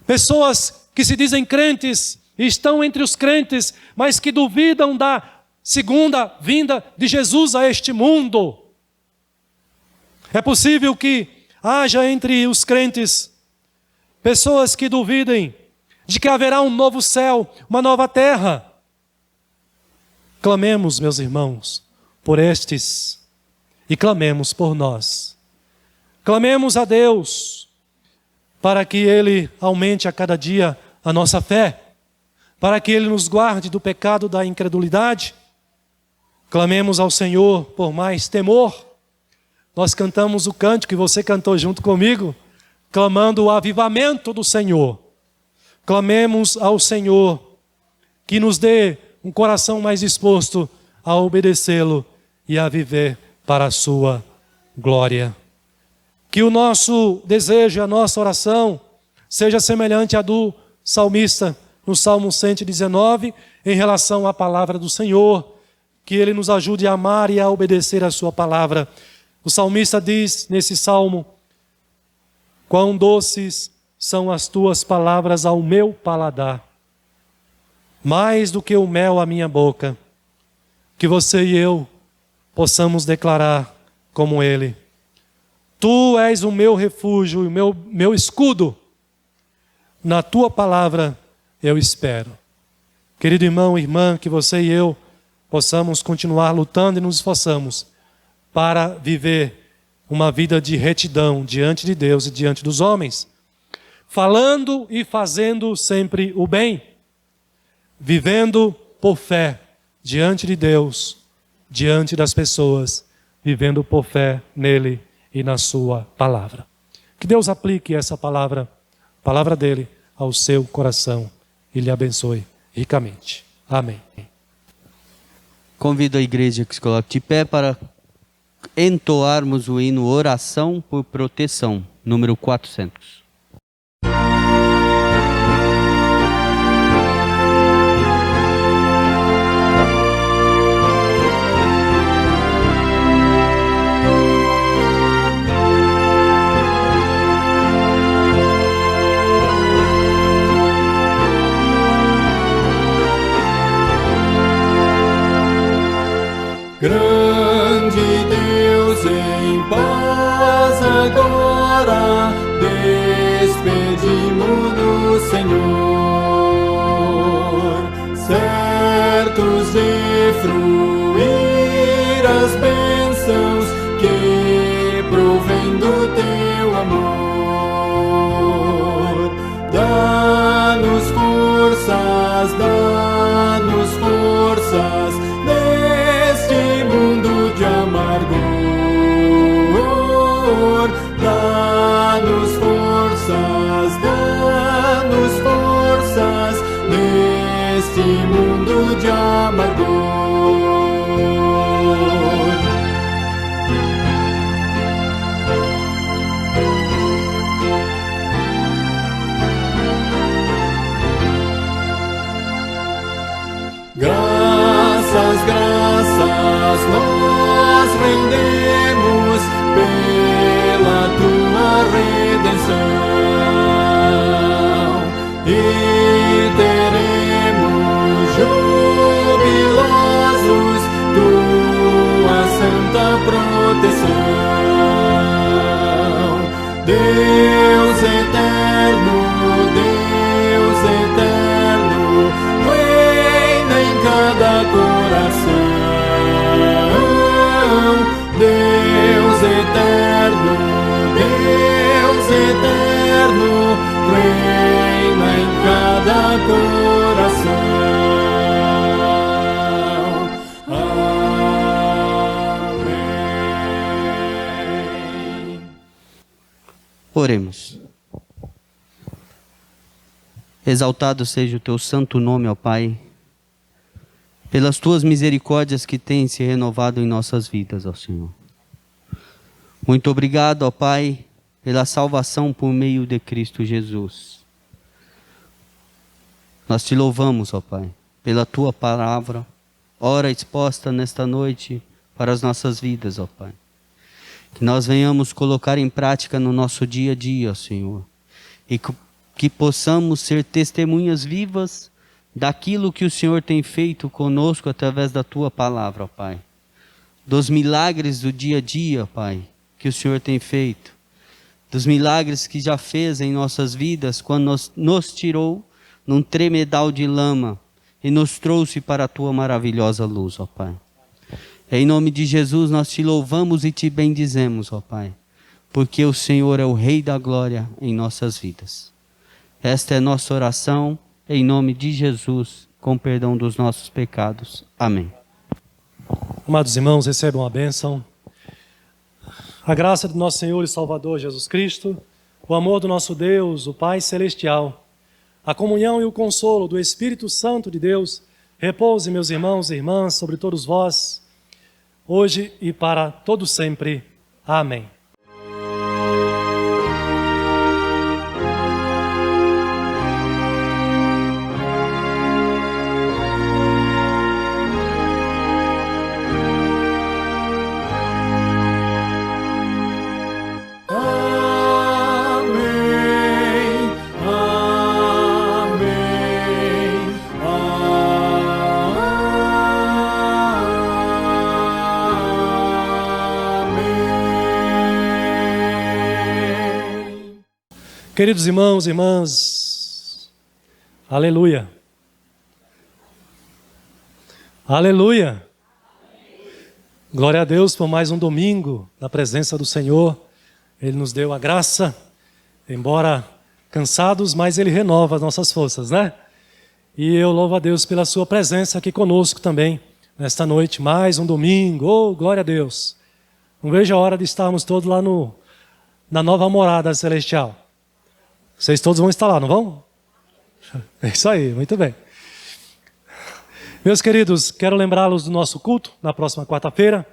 S8: Pessoas que se dizem crentes e estão entre os crentes, mas que duvidam da segunda vinda de Jesus a este mundo. É possível que haja entre os crentes pessoas que duvidem de que haverá um novo céu, uma nova terra. Clamemos, meus irmãos, por estes e clamemos por nós. Clamemos a Deus para que Ele aumente a cada dia a nossa fé, para que Ele nos guarde do pecado da incredulidade. Clamemos ao Senhor por mais temor. Nós cantamos o cântico que você cantou junto comigo, clamando o avivamento do Senhor. Clamemos ao Senhor que nos dê um coração mais disposto a obedecê-lo e a viver para a sua glória. Que o nosso desejo, a nossa oração, seja semelhante à do salmista no Salmo 119, em relação à palavra do Senhor, que Ele nos ajude a amar e a obedecer a sua palavra. O salmista diz nesse salmo: quão doces são as tuas palavras ao meu paladar, mais do que o mel à minha boca. Que você e eu possamos declarar como ele: tu és o meu refúgio e o meu escudo, na tua palavra eu espero. Querido irmão e irmã, que você e eu possamos continuar lutando e nos esforçamos para viver uma vida de retidão diante de Deus e diante dos homens, falando e fazendo sempre o bem, vivendo por fé diante de Deus, diante das pessoas, vivendo por fé nele e na sua palavra. Que Deus aplique essa palavra dele, ao seu coração e lhe abençoe ricamente. Amém.
S2: Convido a igreja que se coloque de pé para entoarmos o hino Oração por Proteção, número 400.
S1: Grande Deus, em paz agora despedimos do Senhor, certos de fruir as bênçãos que provém do teu amor. Dá-nos forças, dá-nos forças neste mundo de amargor. Dá-nos forças neste mundo de amargor. Graças nós rendemos pela tua redenção e teremos jubilosos tua santa proteção. Deus eterno, reina em cada coração. Deus eterno, reina em cada coração.
S2: Oremos. Exaltado seja o teu santo nome, ó Pai, pelas tuas misericórdias que têm se renovado em nossas vidas, ó Senhor. Muito obrigado, ó Pai, pela salvação por meio de Cristo Jesus. Nós te louvamos, ó Pai, pela tua palavra, ora exposta nesta noite para as nossas vidas, ó Pai. Que nós venhamos colocar em prática no nosso dia a dia, ó Senhor, e que possamos ser testemunhas vivas daquilo que o Senhor tem feito conosco através da tua palavra, ó Pai. Dos milagres do dia a dia, Pai, que o Senhor tem feito. Dos milagres que já fez em nossas vidas quando nos tirou num tremedal de lama e nos trouxe para a tua maravilhosa luz, ó Pai. Em nome de Jesus nós te louvamos e te bendizemos, ó Pai, porque o Senhor é o Rei da glória em nossas vidas. Esta é nossa oração, em nome de Jesus, com perdão dos nossos pecados. Amém.
S8: Amados irmãos, recebam a bênção. A graça do nosso Senhor e Salvador Jesus Cristo, o amor do nosso Deus, o Pai Celestial, a comunhão e o consolo do Espírito Santo de Deus, repouse, meus irmãos e irmãs, sobre todos vós, hoje e para todo sempre. Amém. Queridos irmãos e irmãs, aleluia, aleluia, glória a Deus por mais um domingo na presença do Senhor. Ele nos deu a graça, embora cansados, mas Ele renova as nossas forças, né? E eu louvo a Deus pela sua presença aqui conosco também, nesta noite, mais um domingo, oh, glória a Deus. Não vejo a hora de estarmos todos lá na nova morada celestial. Vocês todos vão estar lá, não vão? É isso aí, muito bem. Meus queridos, quero lembrá-los do nosso culto na próxima quarta-feira.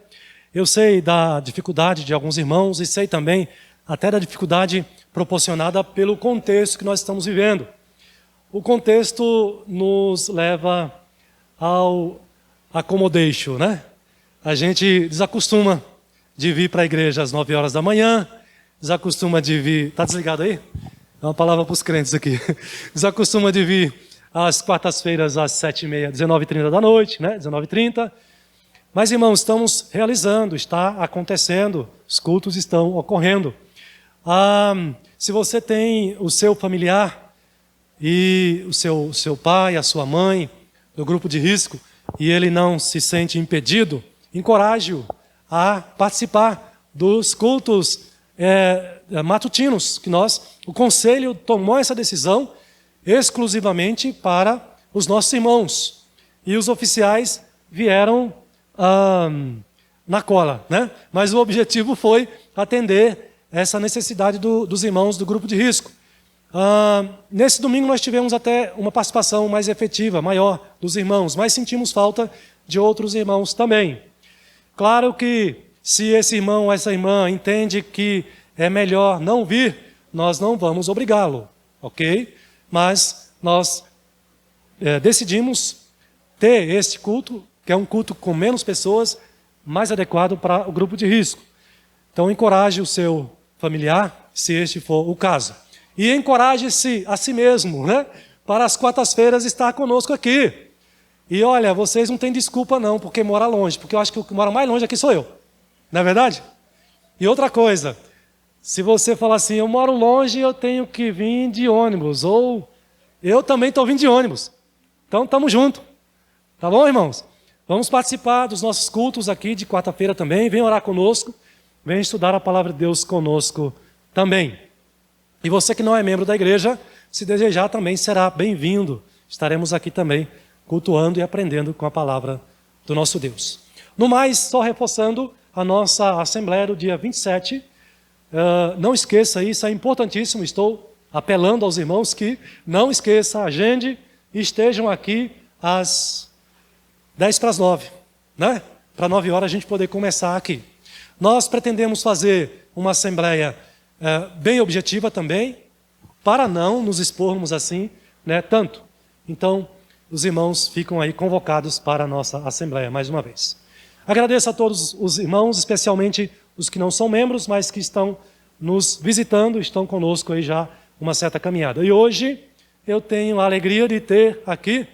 S8: Eu sei da dificuldade de alguns irmãos e sei também até da dificuldade proporcionada pelo contexto que nós estamos vivendo. O contexto nos leva ao accommodation, né? A gente desacostuma de vir para a igreja às 9 horas da manhã, desacostuma de vir... Está desligado aí? É uma palavra para os crentes aqui. Desacostuma de vir às quartas-feiras às 7h30, 19h30 da noite, né? 19h30. Mas, irmãos, estamos realizando, está acontecendo, os cultos estão ocorrendo. Se você tem o seu familiar e o seu pai, a sua mãe, do grupo de risco, e ele não se sente impedido, encoraje-o a participar dos cultos matutinos, que o Conselho tomou essa decisão exclusivamente para os nossos irmãos. E os oficiais vieram na cola, né? Mas o objetivo foi atender essa necessidade dos irmãos do grupo de risco. Nesse domingo nós tivemos até uma participação mais efetiva, maior dos irmãos, mas sentimos falta de outros irmãos também. Claro que se esse irmão ou essa irmã entende que é melhor não vir, nós não vamos obrigá-lo, ok? Mas nós decidimos ter este culto, que é um culto com menos pessoas, mais adequado para o grupo de risco. Então encoraje o seu familiar, se este for o caso. E encoraje-se a si mesmo, né? Para as quartas-feiras estar conosco aqui. E olha, vocês não têm desculpa não, porque mora longe, porque eu acho que o que mora mais longe aqui sou eu. Não é verdade? E outra coisa, se você falar assim, eu moro longe, eu tenho que vir de ônibus, ou eu também estou vindo de ônibus. Então, estamos juntos. Tá bom, irmãos? Vamos participar dos nossos cultos aqui de quarta-feira também. Vem orar conosco, vem estudar a palavra de Deus conosco também. E você que não é membro da igreja, se desejar também será bem-vindo. Estaremos aqui também cultuando e aprendendo com a palavra do nosso Deus. No mais, só reforçando a nossa assembleia do dia 27, não esqueça isso, é importantíssimo. Estou apelando aos irmãos que não esqueça, agende e estejam aqui às 8:50, né? Para 9 horas a gente poder começar aqui. Nós pretendemos fazer uma assembleia bem objetiva também, para não nos expormos assim, né, tanto. Então, os irmãos ficam aí convocados para a nossa assembleia, mais uma vez. Agradeço a todos os irmãos, especialmente os que não são membros, mas que estão nos visitando, estão conosco aí já uma certa caminhada. E hoje eu tenho a alegria de ter aqui,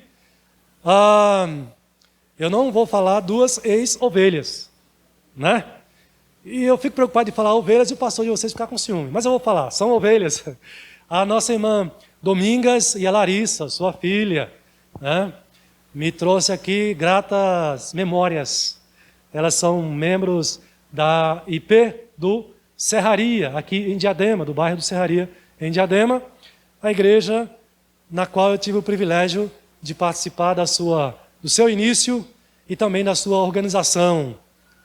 S8: eu não vou falar 2 ex-ovelhas, né? E eu fico preocupado de falar ovelhas e o pastor de vocês ficar com ciúme, mas eu vou falar, são ovelhas. A nossa irmã Domingas e a Larissa, sua filha, né, me trouxe aqui gratas memórias. Elas são membros da IP do Serraria, aqui em Diadema, do bairro do Serraria, em Diadema, a igreja na qual eu tive o privilégio de participar do seu início e também da sua organização,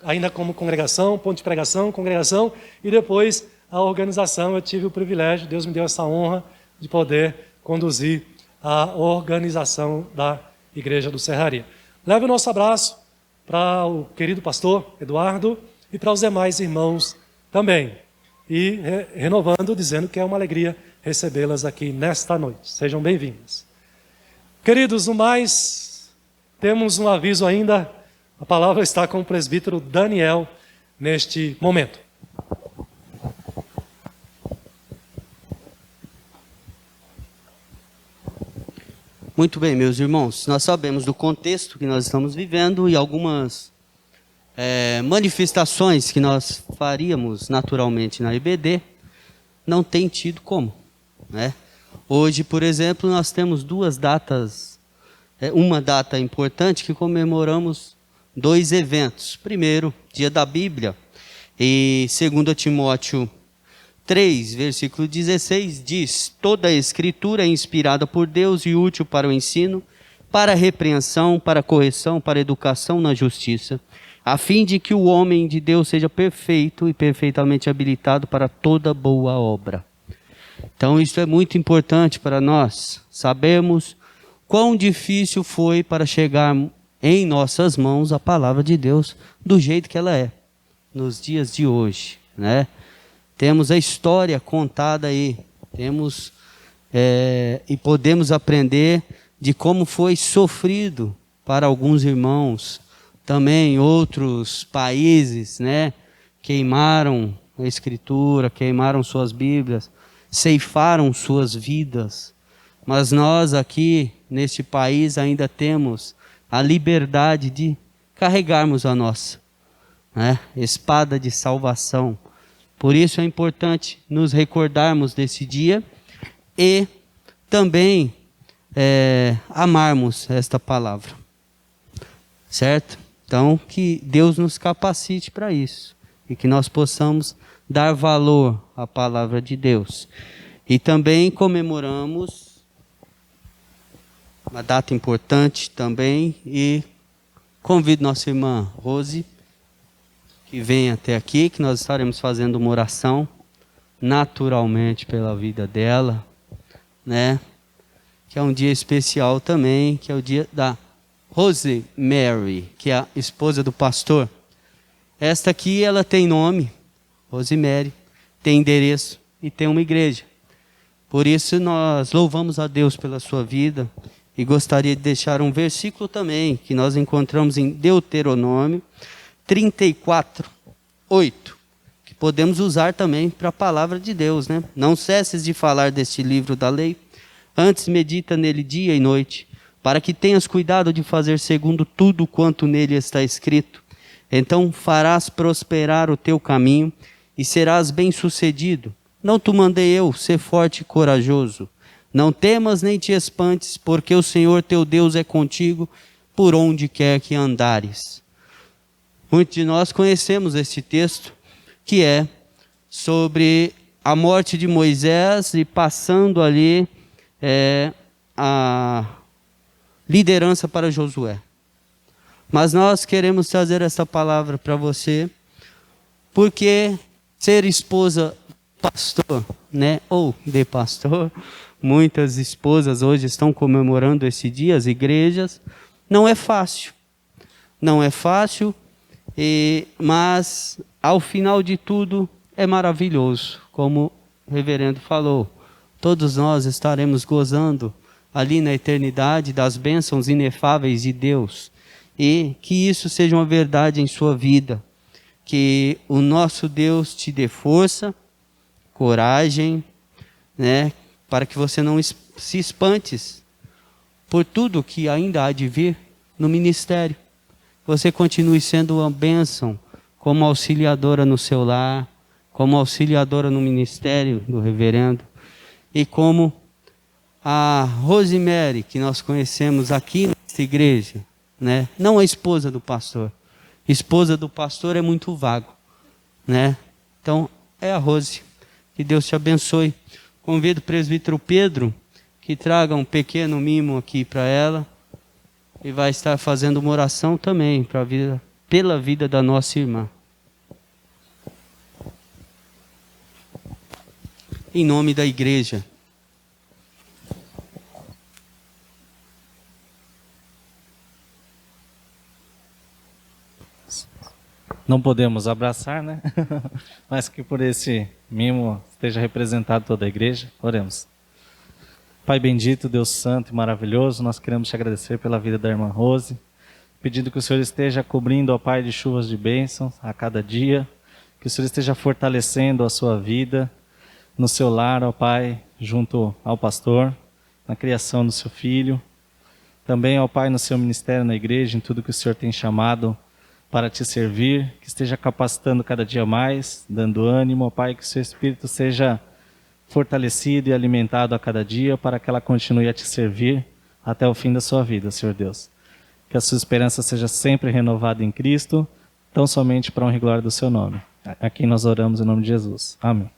S8: ainda como congregação, ponto de pregação, congregação, e depois a organização. Eu tive o privilégio, Deus me deu essa honra de poder conduzir a organização da Igreja do Serraria. Leve o nosso abraço para o querido pastor Eduardo e para os demais irmãos também. E renovando, dizendo que é uma alegria recebê-las aqui nesta noite. Sejam bem-vindos. Queridos, no mais, temos um aviso ainda. A palavra está com o presbítero Daniel neste momento.
S2: Muito bem, meus irmãos, nós sabemos do contexto que nós estamos vivendo e algumas manifestações que nós faríamos naturalmente na IBD não tem tido como, né? Hoje, por exemplo, nós temos 2 datas, uma data importante que comemoramos 2 eventos. Primeiro, Dia da Bíblia, e 2 Timóteo 3, versículo 16, diz: toda a escritura é inspirada por Deus e útil para o ensino, para a repreensão, para a correção, para a educação na justiça, a fim de que o homem de Deus seja perfeito e perfeitamente habilitado para toda boa obra. Então isso é muito importante para nós. Sabemos quão difícil foi para chegar em nossas mãos a palavra de Deus do jeito que ela é, nos dias de hoje, né? Temos a história contada aí, temos e podemos aprender de como foi sofrido para alguns irmãos, também outros países, né? Queimaram a Escritura, queimaram suas Bíblias, ceifaram suas vidas, mas nós aqui neste país ainda temos a liberdade de carregarmos a nossa, né, espada de salvação. Por isso é importante nos recordarmos desse dia e também amarmos esta palavra, certo? Então, que Deus nos capacite para isso e que nós possamos dar valor à palavra de Deus. E também comemoramos uma data importante também e convido nossa irmã Rose que venha até aqui, que nós estaremos fazendo uma oração naturalmente pela vida dela, né? Que é um dia especial também, que é o dia da Rosemary, que é a esposa do pastor. Esta aqui, ela tem nome, Rosemary, tem endereço e tem uma igreja. Por isso nós louvamos a Deus pela sua vida e gostaria de deixar um versículo também, que nós encontramos em Deuteronômio 34:8, que podemos usar também para a palavra de Deus, né? Não cesses de falar deste livro da lei, antes medita nele dia e noite, para que tenhas cuidado de fazer segundo tudo quanto nele está escrito. Então farás prosperar o teu caminho e serás bem-sucedido. Não te mandei eu, ser forte e corajoso. Não temas nem te espantes, porque o Senhor teu Deus é contigo por onde quer que andares. Muitos de nós conhecemos este texto, que é sobre a morte de Moisés e passando ali a liderança para Josué. Mas nós queremos trazer essa palavra para você, porque ser esposa pastor, né? Ou de pastor. Muitas esposas hoje estão comemorando esse dia, as igrejas. Não é fácil. Não é fácil, mas ao final de tudo é maravilhoso. Como o reverendo falou, todos nós estaremos gozando ali na eternidade das bênçãos inefáveis de Deus. E que isso seja uma verdade em sua vida. Que o nosso Deus te dê força, coragem, né, para que você não se espantes por tudo que ainda há de vir no ministério. Você continue sendo uma bênção como auxiliadora no seu lar, como auxiliadora no ministério do reverendo, e como a Rosemary, que nós conhecemos aqui nesta igreja, né? Não a esposa do pastor. Esposa do pastor é muito vago, né? Então, é a Rose. Que Deus te abençoe. Convido o presbítero Pedro que traga um pequeno mimo aqui para ela e vai estar fazendo uma oração também pela vida da nossa irmã. Em nome da igreja.
S9: Não podemos abraçar, né? Mas que por esse mimo esteja representado toda a igreja. Oremos. Pai bendito, Deus santo e maravilhoso, nós queremos te agradecer pela vida da irmã Rose, pedindo que o Senhor esteja cobrindo, ó Pai, de chuvas de bênçãos a cada dia, que o Senhor esteja fortalecendo a sua vida no seu lar, ó Pai, junto ao pastor, na criação do seu filho, também, ó Pai, no seu ministério na igreja, em tudo que o Senhor tem chamado para te servir, que esteja capacitando cada dia mais, dando ânimo, ó Pai, que o seu Espírito seja fortalecido e alimentado a cada dia para que ela continue a te servir até o fim da sua vida, Senhor Deus. Que a sua esperança seja sempre renovada em Cristo, tão somente para a honra e glória do seu nome. A quem nós oramos em nome de Jesus. Amém.